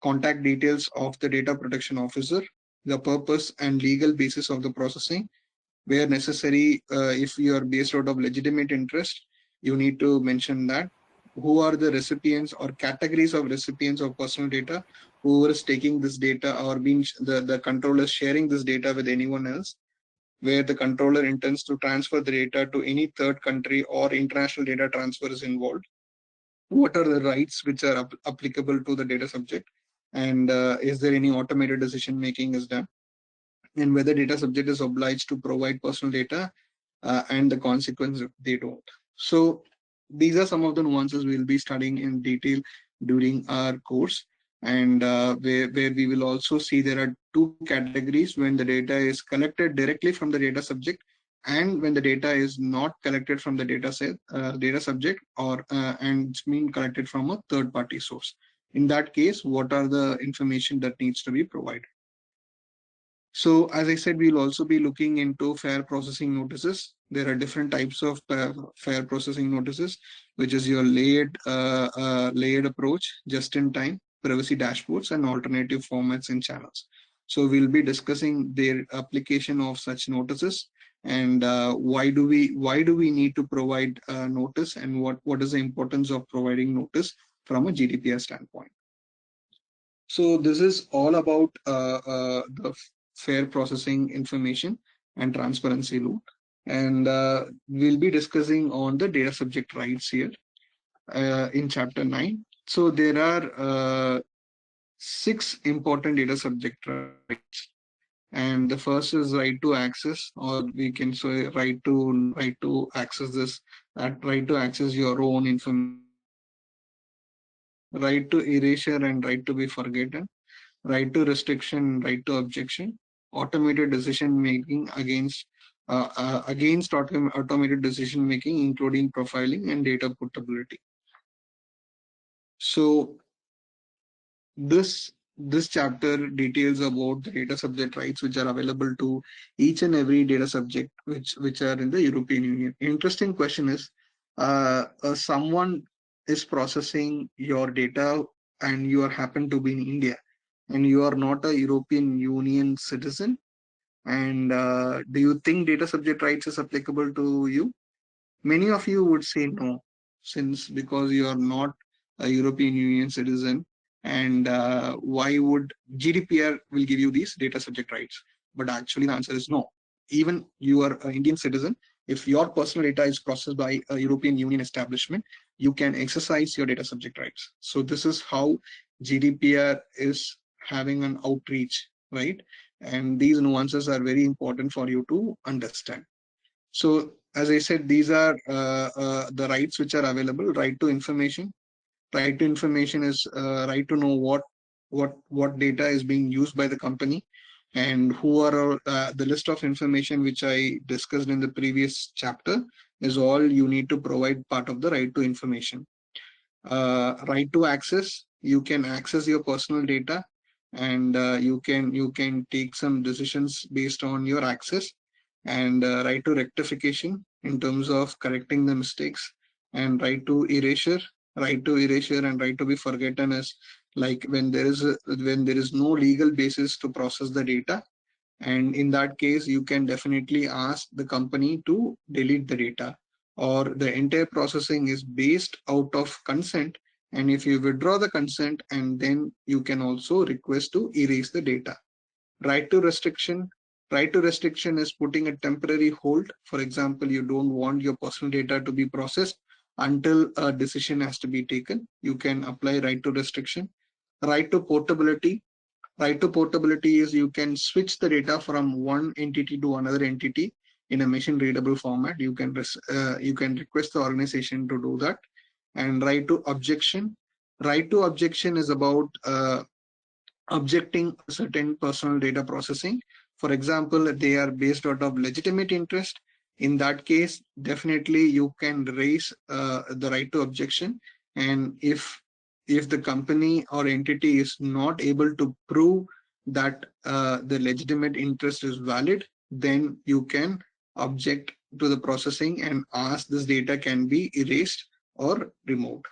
contact details of the data protection officer, the purpose and legal basis of the processing, where necessary, if you are based out of legitimate interest, you need to mention that. Who are the recipients or categories of recipients of personal data, who is taking this data, or being the controller sharing this data with anyone else, where the controller intends to transfer the data to any third country or international data transfer is involved. What are the rights which are applicable to the data subject, and is there any automated decision making is done, and whether data subject is obliged to provide personal data, and the consequence if they don't. So these are some of the nuances we'll be studying in detail during our course, and where we will also see there are two categories: when the data is collected directly from the data subject, and when the data is not collected from the data subject, or and it's been collected from a third party source. In that case, what are the information that needs to be provided? So as I said, we'll also be looking into fair processing notices. There are different types of fair processing notices, which is your layered approach, just in time, privacy dashboards, and alternative formats and channels. So we'll be discussing their application of such notices, and why do we need to provide notice, and what is the importance of providing notice from a GDPR standpoint. So this is all about the fair processing information and transparency loop. And we'll be discussing on the data subject rights here in chapter 9. So there are 6 important data subject rights. And the first is right to access, or we can say right to access this, that right to access your own information, right to erasure and right to be forgotten, right to restriction, right to objection, automated decision making against automated decision making, including profiling and data portability. So this chapter details about the data subject rights which are available to each and every data subject which are in the European Union. Interesting question is, someone is processing your data and you are happen to be in India, and you are not a European Union citizen, and do you think data subject rights is applicable to you? Many of you would say no, since because you are not a European Union citizen, and why would GDPR will give you these data subject rights? But actually, the answer is no. Even you are an Indian citizen, if your personal data is processed by a European Union establishment, you can exercise your data subject rights. So this is how GDPR is having an outreach, right? And these nuances are very important for you to understand. So as I said, these are the rights which are available. Right to information. Right to information is right to know what data is being used by the company, and who are the list of information which I discussed in the previous chapter is all you need to provide part of the right to information. Right to access, you can access your personal data, and you can take some decisions based on your access. And right to rectification, in terms of correcting the mistakes. And right to erasure and right to be forgotten is like when there is no legal basis to process the data, and in that case you can definitely ask the company to delete the data, or the entire processing is based out of consent, and if you withdraw the consent, and then you can also request to erase the data. Right to restriction right to restriction is putting a temporary hold. For example, you don't want your personal data to be processed until a decision has to be taken, you can apply right to restriction. Right to portability is you can switch the data from one entity to another entity in a machine readable format. You can request the organization to do that. And right to objection is about objecting a certain personal data processing. For example, they are based out of legitimate interest. In that case, definitely you can raise the right to objection. And if the company or entity is not able to prove that the legitimate interest is valid, then you can object to the processing and ask this data can be erased or removed.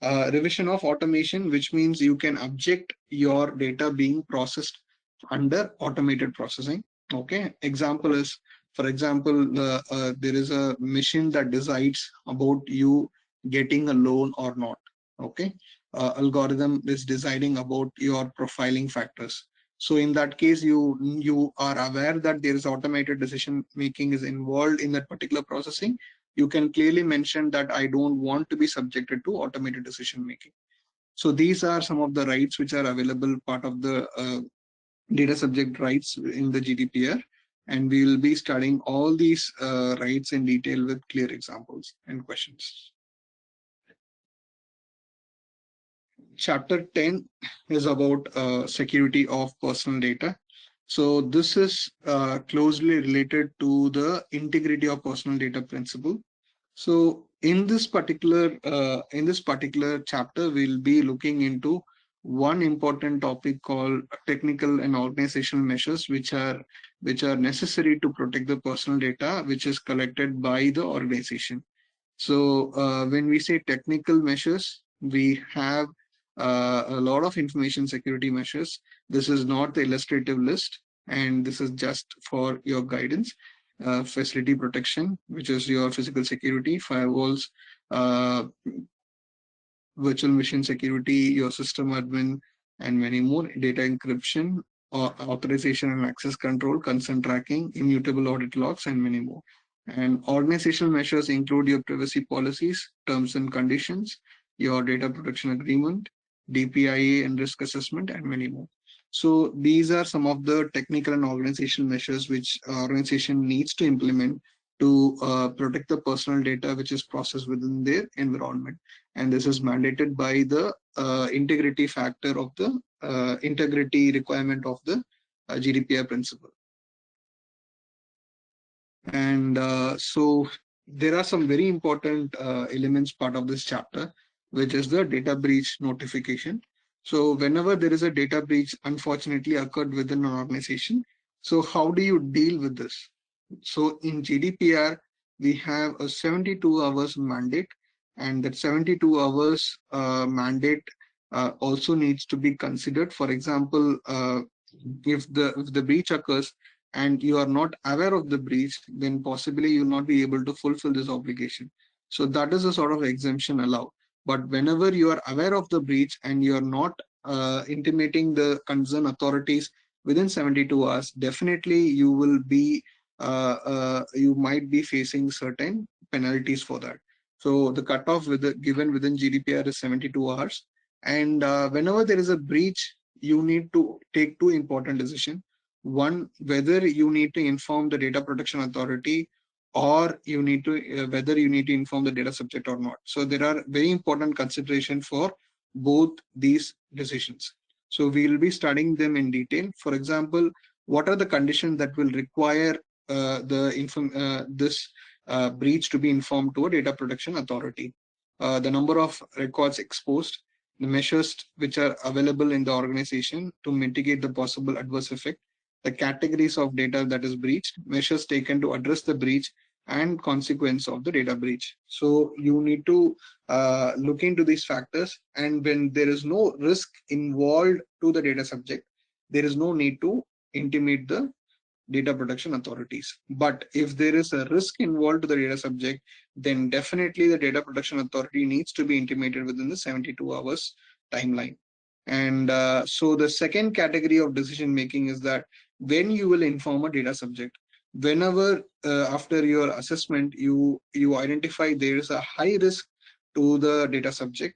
Revision of automation, which means you can object your data being processed under automated processing. Okay, example is, for example, there is a machine that decides about you getting a loan or not. Okay, algorithm is deciding about your profiling factors. So in that case, you are aware that there is automated decision making is involved in that particular processing. You can clearly mention that I don't want to be subjected to automated decision making. So these are some of the rights which are available part of the data subject rights in the GDPR. And we will be studying all these rights in detail with clear examples and questions. Chapter 10 is about security of personal data. So this is closely related to the integrity of personal data principle. So in this particular chapter, we'll be looking into one important topic called technical and organizational measures, which are necessary to protect the personal data which is collected by the organization. So when we say technical measures, we have a lot of information security measures. This is not the illustrative list, and this is just for your guidance. Facility protection, which is your physical security, firewalls, uh, virtual machine security, your system admin, and many more, data encryption, authorization and access control, consent tracking, immutable audit logs, and many more. And organizational measures include your privacy policies, terms and conditions, your data protection agreement, DPIA and risk assessment, and many more. So these are some of the technical and organizational measures which organization needs to implement to protect the personal data which is processed within their environment. And this is mandated by the integrity factor of the integrity requirement of the GDPR principle. And so there are some very important elements part of this chapter, which is the data breach notification. So whenever there is a data breach unfortunately occurred within an organization, so how do you deal with this? So in GDPR, we have a 72 hours mandate, and that 72 hours mandate also needs to be considered. For example, if the breach occurs and you are not aware of the breach, then possibly you'll not be able to fulfill this obligation. So that is a sort of exemption allowed. But whenever you are aware of the breach and you are not intimating the concerned authorities within 72 hours, definitely you will be you might be facing certain penalties for that. So the cutoff given within GDPR is 72 hours. And whenever there is a breach, you need to take two important decisions. One, whether you need to inform the data protection authority, or you need to whether you need to inform the data subject or not. So there are very important consideration for both these decisions. So we will be studying them in detail. For example, what are the conditions that will require this breach to be informed to a data protection authority? The number of records exposed, the measures which are available in the organization to mitigate the possible adverse effect, the categories of data that is breached, measures taken to address the breach, and consequence of the data breach. So you need to look into these factors, and when there is no risk involved to the data subject, there is no need to intimate the data protection authorities. But if there is a risk involved to the data subject, then definitely the data protection authority needs to be intimated within the 72 hours timeline. And so the second category of decision making is that when you will inform a data subject, whenever after your assessment you identify there is a high risk to the data subject,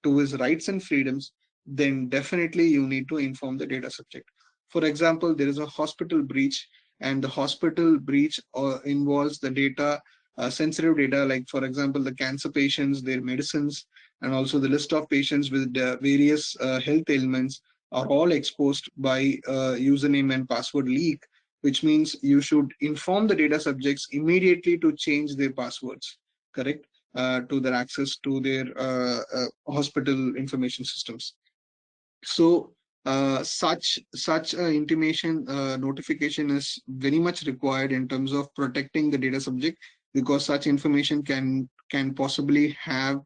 to his rights and freedoms, then definitely you need to inform the data subject. For example, there is a hospital breach, and the hospital breach involves the data, sensitive data, like for example, the cancer patients, their medicines, and also the list of patients with various health ailments. are all exposed by username and password leak, which means you should inform the data subjects immediately to change their passwords, correct, to their access to their hospital information systems. So such intimation notification is very much required in terms of protecting the data subject, because such information can possibly have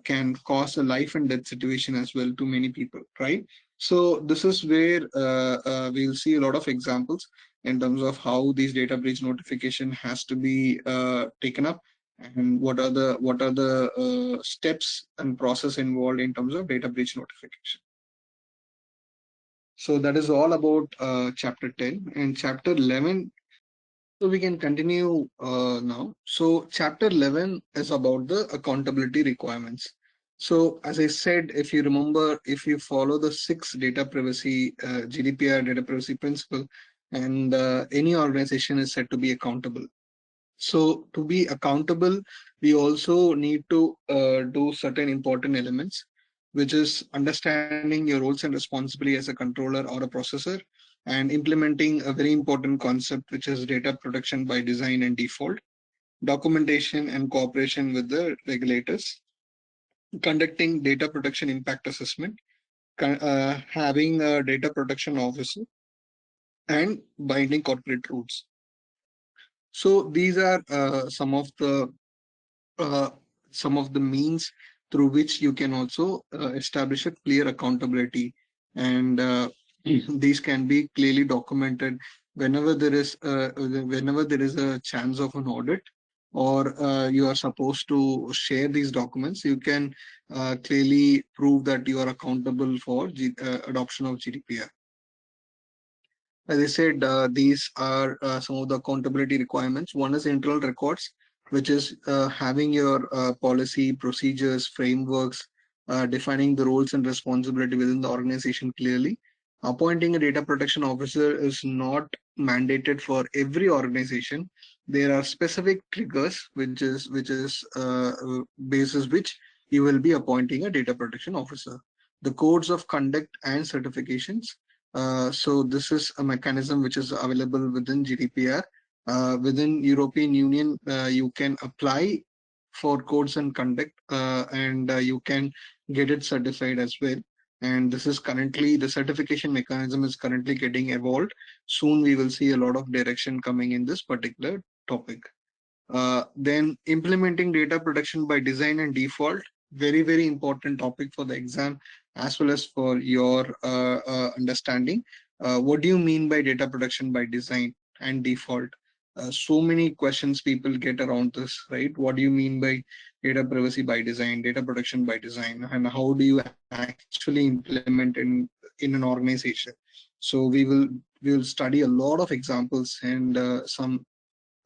can cause a life and death situation as well to many people, right? So this is where we'll see a lot of examples in terms of how these data breach notification has to be taken up, and what are the steps and process involved in terms of data breach notification. So that is all about chapter 10 and chapter 11. So we can continue now. So chapter 11 is about the accountability requirements. So as I said, if you remember, if you follow the six data privacy, GDPR data privacy principle, and any organization is said to be accountable. So to be accountable, we also need to do certain important elements, which is understanding your roles and responsibility as a controller or a processor, and implementing a very important concept, which is data protection by design and default, documentation and cooperation with the regulators, conducting data protection impact assessment, having a data protection officer, and binding corporate rules. So these are uh, some of the means through which you can also establish a clear accountability, and these can be clearly documented whenever there is a chance of an audit, or you are supposed to share these documents. You can clearly prove that you are accountable for adoption of GDPR. As I said, these are some of the accountability requirements. One is internal records, which is having your policy, procedures, frameworks, defining the roles and responsibility within the organization clearly. Appointing a data protection officer is not mandated for every organization. There are specific triggers, which is basis which you will be appointing a data protection officer. The codes of conduct and certifications, so this is a mechanism which is available within GDPR. Within European Union, you can apply for codes and conduct, and you can get it certified as well. And this is currently, the certification mechanism is currently getting evolved. Soon we will see a lot of direction coming in this particular topic. Then implementing data protection by design and default, very important topic for the exam as well as for your understanding. What do you mean by data protection by design and default? So many questions people get around this, right? What do you mean by data privacy by design, data protection by design, and how do you actually implement in an organization? So we will study a lot of examples and some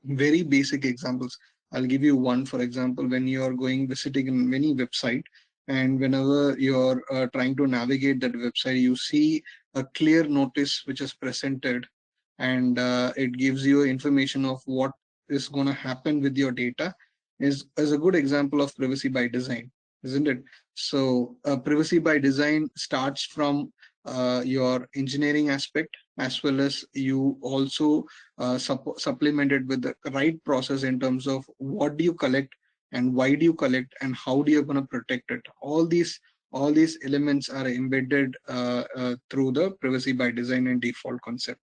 very basic examples. I'll give you one. For example, when you are going visiting in any website, and whenever you're trying to navigate that website, you see a clear notice which is presented, and it gives you information of what is going to happen with your data, is a good example of privacy by design, isn't it? So privacy by design starts from your engineering aspect, as well as you also supplemented with the right process in terms of what do you collect and why do you collect and how do you going to protect it. All these elements are embedded through the privacy by design and default concept.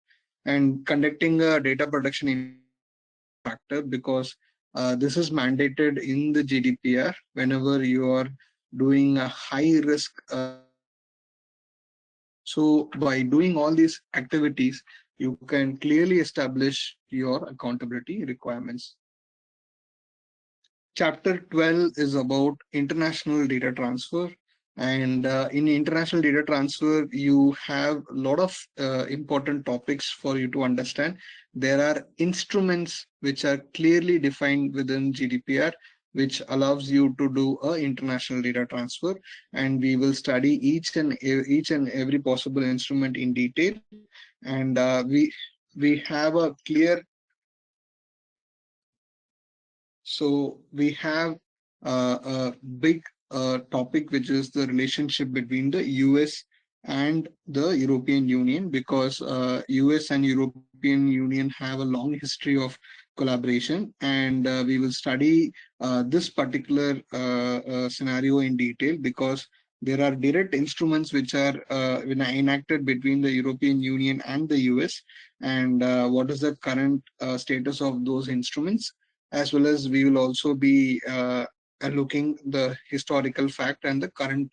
And conducting a data protection impact assessment is a factor, because this is mandated in the GDPR whenever you are doing a high risk activity. So by doing all these activities, you can clearly establish your accountability requirements. Chapter 12 is about international data transfer. And in international data transfer, you have a lot of important topics for you to understand. There are instruments which are clearly defined within GDPR, which allows you to do a international data transfer. And we will study each and every possible instrument in detail. And we have a clear So we have a big topic, which is the relationship between the US and the European Union, because US and European Union have a long history of collaboration, and we will study this particular scenario in detail, because there are direct instruments which are enacted between the European Union and the US, and what is the current status of those instruments, as well as we will also be looking the historical fact and the current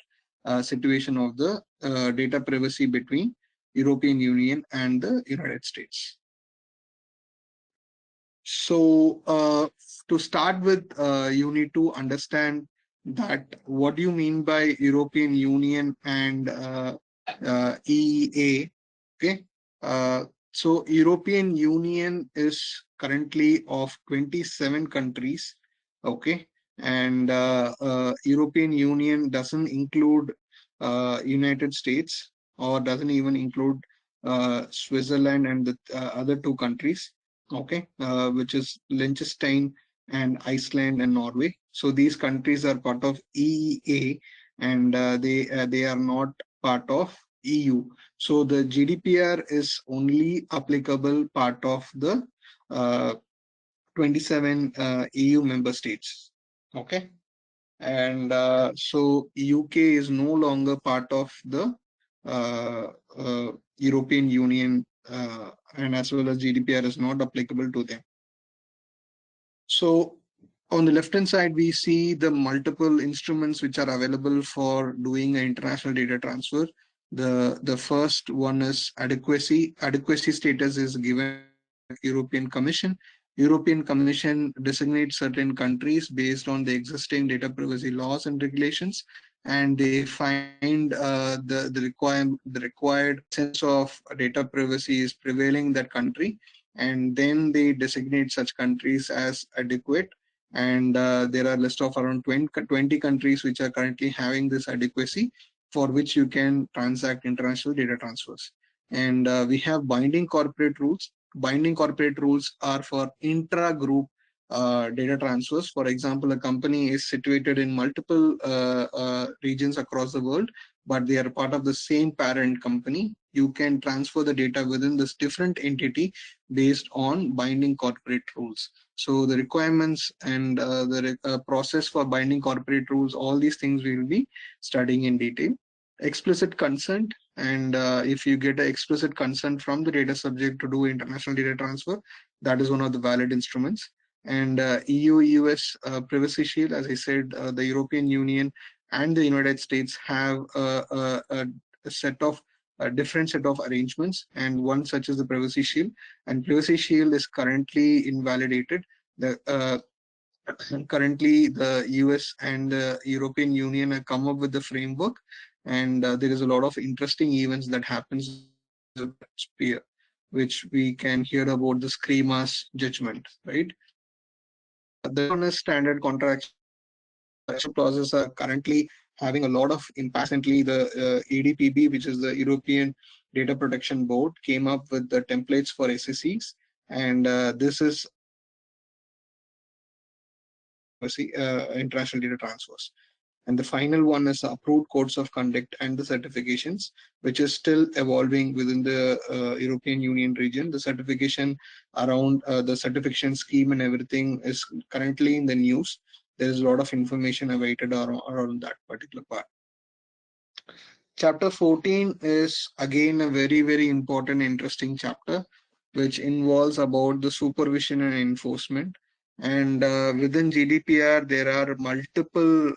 situation of the data privacy between European Union and the United States. So to start with, you need to understand that what do you mean by European Union and EEA. Okay. So European Union is currently of 27 countries. Okay. And European Union doesn't include United States, or doesn't even include Switzerland and the other two countries, okay, which is Liechtenstein and Iceland and Norway. So these countries are part of EEA, and they are not part of EU. So the GDPR is only applicable part of the uh, 27 EU member states. Okay, and so UK is no longer part of the uh, European Union, and as well as GDPR is not applicable to them. So on the left hand side, we see the multiple instruments which are available for doing an international data transfer. The first one is adequacy. Adequacy status is given by the European Commission. European Commission designates certain countries based on the existing data privacy laws and regulations, and they find the required sense of data privacy is prevailing in that country, and then they designate such countries as adequate. And there are a list of around 20 countries which are currently having this adequacy, for which you can transact international data transfers. And we have binding corporate rules. Binding corporate rules are for intra-group data transfers. For example, a company is situated in multiple regions across the world, but they are part of the same parent company. You can transfer the data within this different entity based on binding corporate rules. So the requirements and the process for binding corporate rules, all these things we will be studying in detail. Explicit consent, and if you get an explicit consent from the data subject to do international data transfer, that is one of the valid instruments. And EU-US Privacy Shield, as I said, the European Union and the United States have a set of a different set of arrangements, and one such is the Privacy Shield. And Privacy Shield is currently invalidated. The currently the US and the European Union have come up with the framework, and there is a lot of interesting events that happens sphere, which we can hear about the Screamas judgment, right? The one is standard contract clauses are currently having a lot of impact. Recently, the EDPB, which is the European Data Protection Board, came up with the templates for SSEs, and this is international data transfers. And the final one is approved codes of conduct and the certifications, which is still evolving within the European Union region. The certification around the certification scheme and everything is currently in the news. There is a lot of information awaited around that particular part. Chapter 14 is again a very, very important, interesting chapter, which involves about the supervision and enforcement. And within GDPR, there are multiple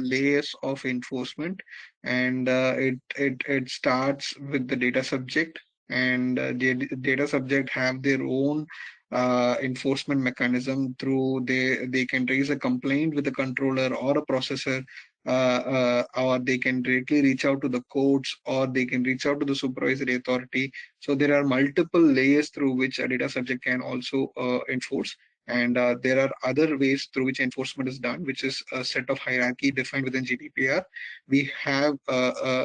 layers of enforcement, and it starts with the data subject, and the data subject have their own enforcement mechanism. Through they can raise a complaint with the controller or a processor, or they can directly reach out to the courts, or they can reach out to the supervisory authority. So there are multiple layers through which a data subject can also enforce. And there are other ways through which enforcement is done, which is a set of hierarchy defined within GDPR. We have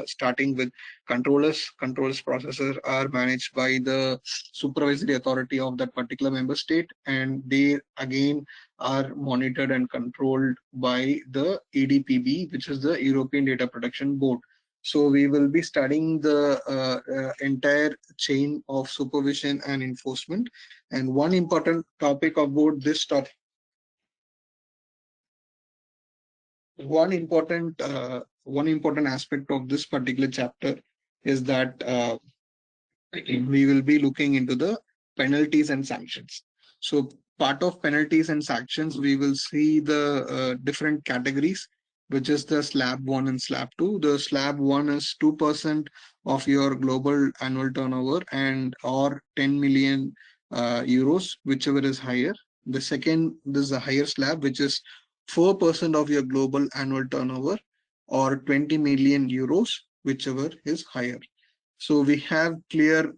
starting with controllers. Controllers processors are managed by the supervisory authority of that particular member state, and they again are monitored and controlled by the EDPB, which is the European Data Protection Board. So we will be studying the entire chain of supervision and enforcement. And one important topic about this topic, one important aspect of this particular chapter is that we will be looking into the penalties and sanctions. So part of penalties and sanctions, we will see the different categories, which is the slab 1 and slab 2. The slab 1 is 2% of your global annual turnover and or 10 million euros, whichever is higher. The second, this is a higher slab, which is 4% of your global annual turnover or 20 million euros, whichever is higher. So we have clear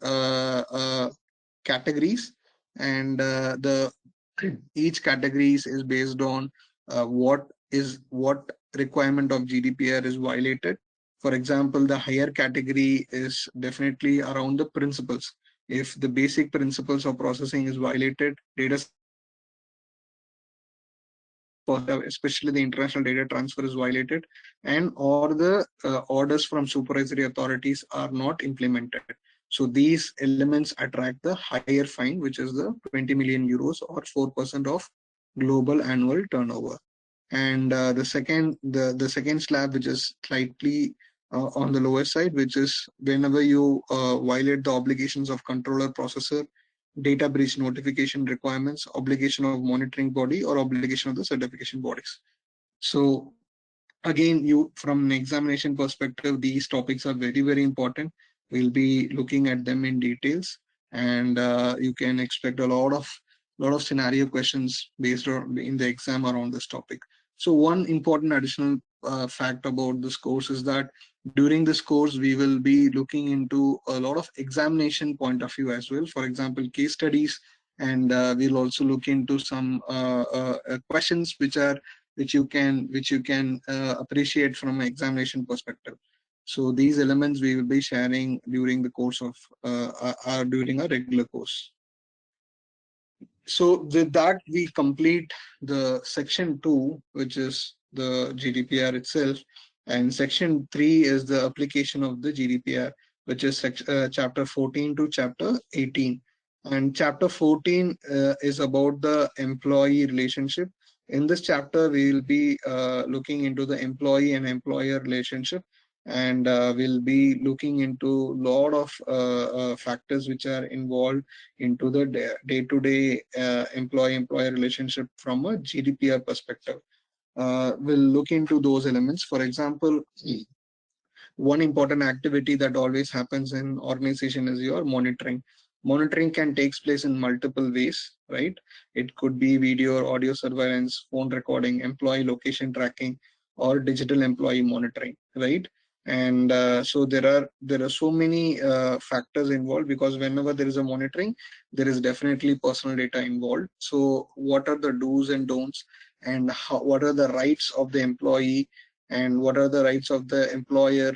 categories, and the each categories is based on what requirement of GDPR is violated. For example, the higher category is definitely around the principles. If the basic principles of processing is violated, data security is violated, especially the international data transfer is violated, and or the orders from supervisory authorities are not implemented. So these elements attract the higher fine, which is the 20 million euros or 4% of global annual turnover. And the second slab, which is slightly on the lower side, which is whenever you violate the obligations of controller processor, data breach notification requirements, obligation of monitoring body, or obligation of the certification bodies. So again, you from an examination perspective, these topics are very important. We'll be looking at them in details, and you can expect a lot of scenario questions based on in the exam around this topic. So one important additional fact about this course is that during this course we will be looking into a lot of examination point of view as well. For example, case studies, and we'll also look into some questions which you can appreciate from an examination perspective. So these elements we will be sharing during the course of during a regular course. So with that, we complete the section 2, which is the GDPR itself, and section 3 is the application of the GDPR, which is chapter 14 to chapter 18. And chapter 14 is about the employee relationship. In this chapter, we will be looking into the employee and employer relationship, and we'll be looking into a lot of factors which are involved into the day-to-day employee-employer relationship from a GDPR perspective. We'll look into those elements. For example, one important activity that always happens in organization is your monitoring. Monitoring can take place in multiple ways, right? It could be video or audio surveillance, phone recording, employee location tracking, or digital employee monitoring, right? And so there are so many factors involved, because whenever there is a monitoring, there is definitely personal data involved. So what are the do's and don'ts, and what are the rights of the employee, and what are the rights of the employer,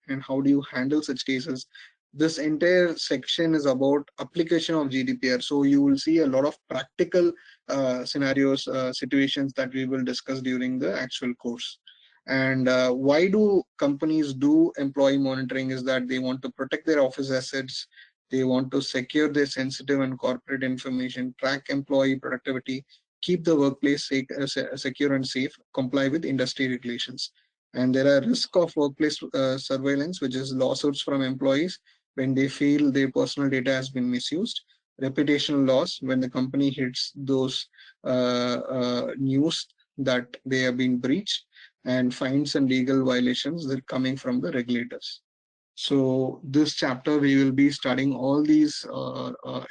and how do you handle such cases? This entire section is about application of GDPR. So you will see a lot of practical scenarios, situations that we will discuss during the actual course. And why do companies do employee monitoring is that they want to protect their office assets, they want to secure their sensitive and corporate information, track employee productivity, keep the workplace secure and safe, comply with industry regulations. And there are risk of workplace surveillance, which is lawsuits from employees when they feel their personal data has been misused, reputational loss when the company hits those news that they have been breached, and fines and legal violations that are coming from the regulators. So this chapter, we will be studying all these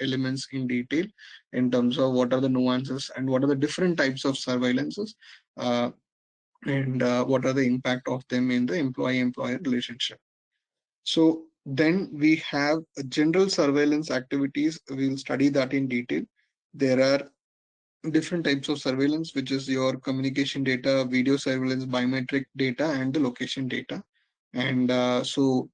elements in detail in terms of what are the nuances and what are the different types of surveillances. And what are the impact of them in the employee-employer relationship. So then we have general surveillance activities. We'll study that in detail. There are different types of surveillance, which is your communication data, video surveillance, biometric data, and the location data. And so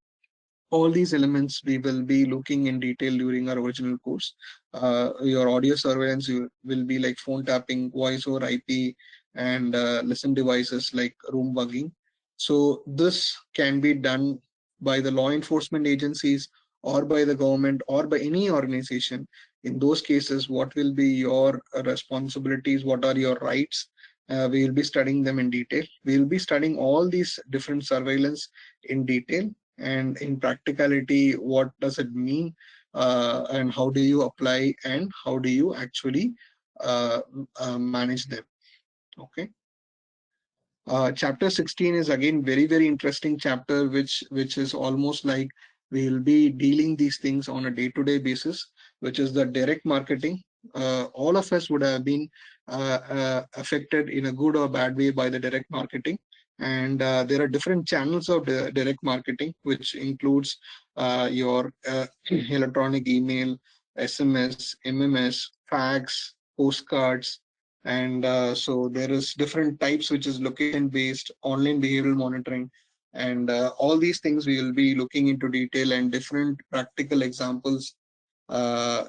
all these elements we will be looking in detail during our original course. Your audio surveillance will be like phone tapping, voice over IP, and listen devices like room bugging. So this can be done by the law enforcement agencies or by the government or by any organization. In those cases, what will be your responsibilities? What are your rights? We will be studying them in detail. We will be studying all these different surveillance in detail, and in practicality, what does it mean, and how do you apply, and how do you actually uh, manage them. Okay. Chapter 16 is again very interesting chapter, which is almost like we will be dealing these things on a day-to-day basis, which is the direct marketing. All of us would have been affected in a good or bad way by the direct marketing, and there are different channels of direct marketing, which includes your electronic email, SMS, MMS, fax, postcards, and so there is different types, which is location based, online behavioral monitoring, and all these things we will be looking into detail, and different practical examples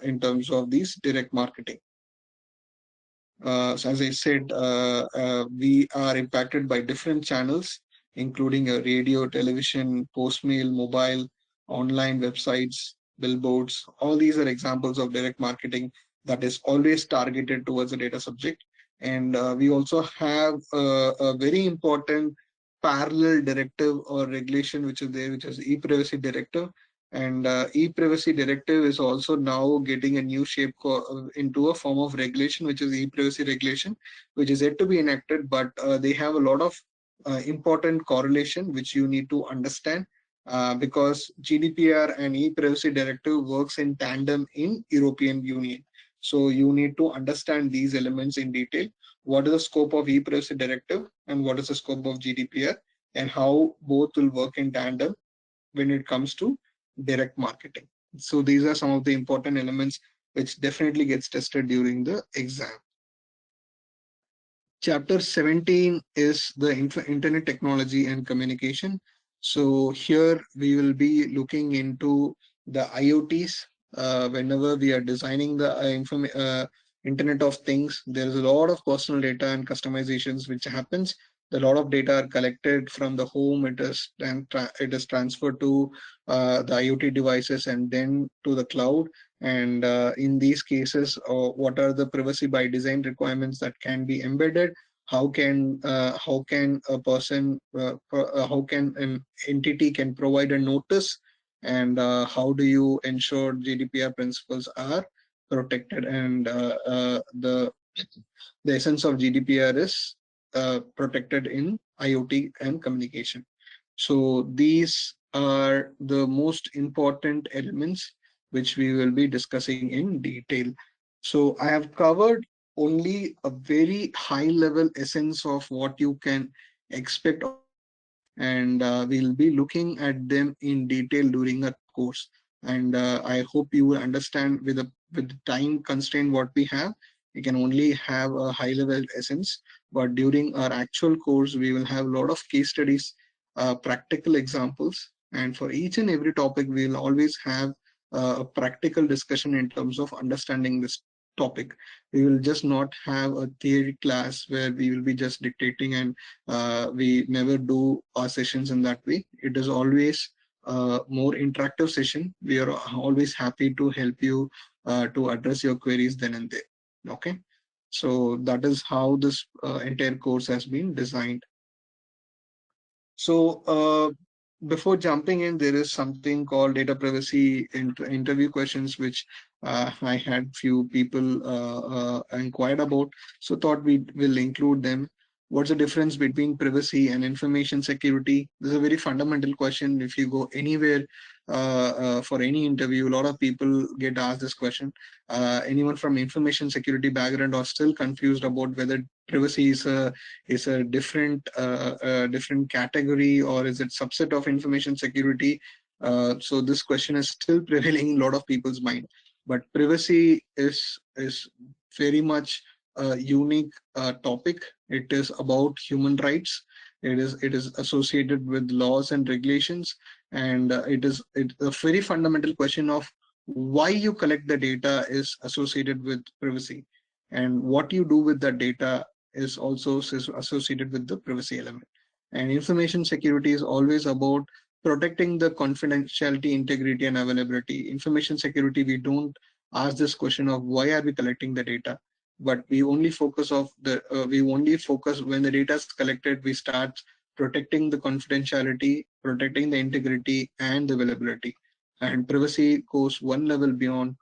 in terms of these direct marketing. So as I said, we are impacted by different channels, including radio, television, postmail, mobile, online websites, billboards. All these are examples of direct marketing that is always targeted towards a data subject. And we also have a very important parallel directive or regulation which is there, which is e-privacy directive. And e-privacy directive is also now getting a new shape into a form of regulation, which is e-privacy regulation, which is yet to be enacted, but they have a lot of important correlation which you need to understand, because GDPR and e-privacy directive works in tandem in European Union. So you need to understand these elements in detail. What is the scope of e-privacy directive and what is the scope of GDPR, and how both will work in tandem when it comes to direct marketing. So these are some of the important elements which definitely gets tested during the exam. Chapter 17 is the internet technology and communication. So here we will be looking into the IoTs. Whenever we are designing the Internet of Things, there is a lot of personal data and customizations which happens. A lot of data are collected from the home. It is transferred to the IoT devices and then to the cloud. And in these cases, what are the privacy by design requirements that can be embedded? How can a person how can an entity can provide a notice, and how do you ensure GDPR principles are protected? And the essence of GDPR is protected in IoT and communication. So these are the most important elements which we will be discussing in detail. So I have covered only a very high level essence of what you can expect of this, and we'll be looking at them in detail during our course. And I hope you will understand with the time constraint what we have, we can only have a high level essence, but during our actual course we will have a lot of case studies, practical examples, and for each and every topic we will always have a practical discussion in terms of understanding this topic. We will just not have a theory class where we will be just dictating, and we never do our sessions in that way. It is always a more interactive session. We are always happy to help you to address your queries then and there. Okay, so that is how this entire course has been designed. So before jumping in, there is something called data privacy interview questions, which I had few people inquired about. So thought we will include them. What's the difference between privacy and information security? This is a very fundamental question. If you go anywhere for any interview, a lot of people get asked this question. Anyone from information security background are still confused about whether privacy is a different category, or is it subset of information security. So this question is still prevailing in a lot of people's mind, but privacy is very much a unique topic. It is about human rights. It is associated with laws and regulations, and it's a very fundamental question of why you collect the data is associated with privacy, and what you do with the data is also associated with the privacy element. And information security is always about protecting the confidentiality, integrity, and availability. Information security, we don't ask this question of why are we collecting the data, but we only focus when the data is collected, we start protecting the confidentiality, protecting the integrity and the availability. And privacy goes one level beyond,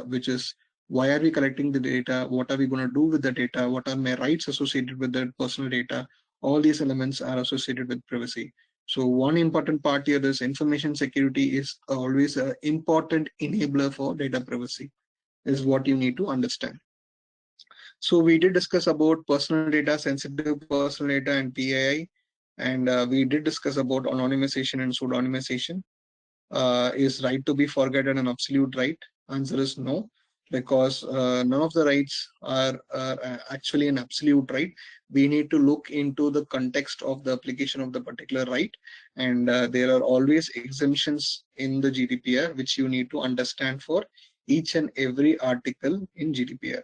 which is why are we collecting the data? What are we going to do with the data? What are my rights associated with the personal data? All these elements are associated with privacy. So one important part here is information security is always an important enabler for data privacy, is what you need to understand. So we did discuss about personal data, sensitive personal data, and PII, and we did discuss about anonymization and pseudonymization. Is right to be forgotten an absolute right? Answer is no, because none of the rights are actually an absolute right. We need to look into the context of the application of the particular right, and there are always exemptions in the GDPR which you need to understand for each and every article in GDPR.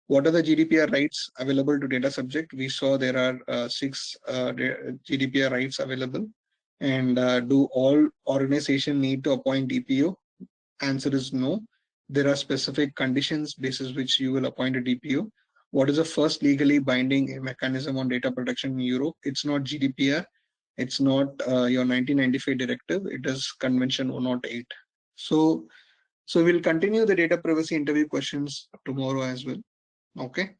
What are the GDPR rights available to data subject? We saw there are six GDPR rights available. And do all organization need to appoint DPO? Answer is no. There are specific conditions basis which you will appoint a DPO. What is the first legally binding mechanism on data protection in Europe? It's not GDPR. It's not your 1995 directive. It is Convention 108. So we'll continue the data privacy interview questions tomorrow as well. Okay.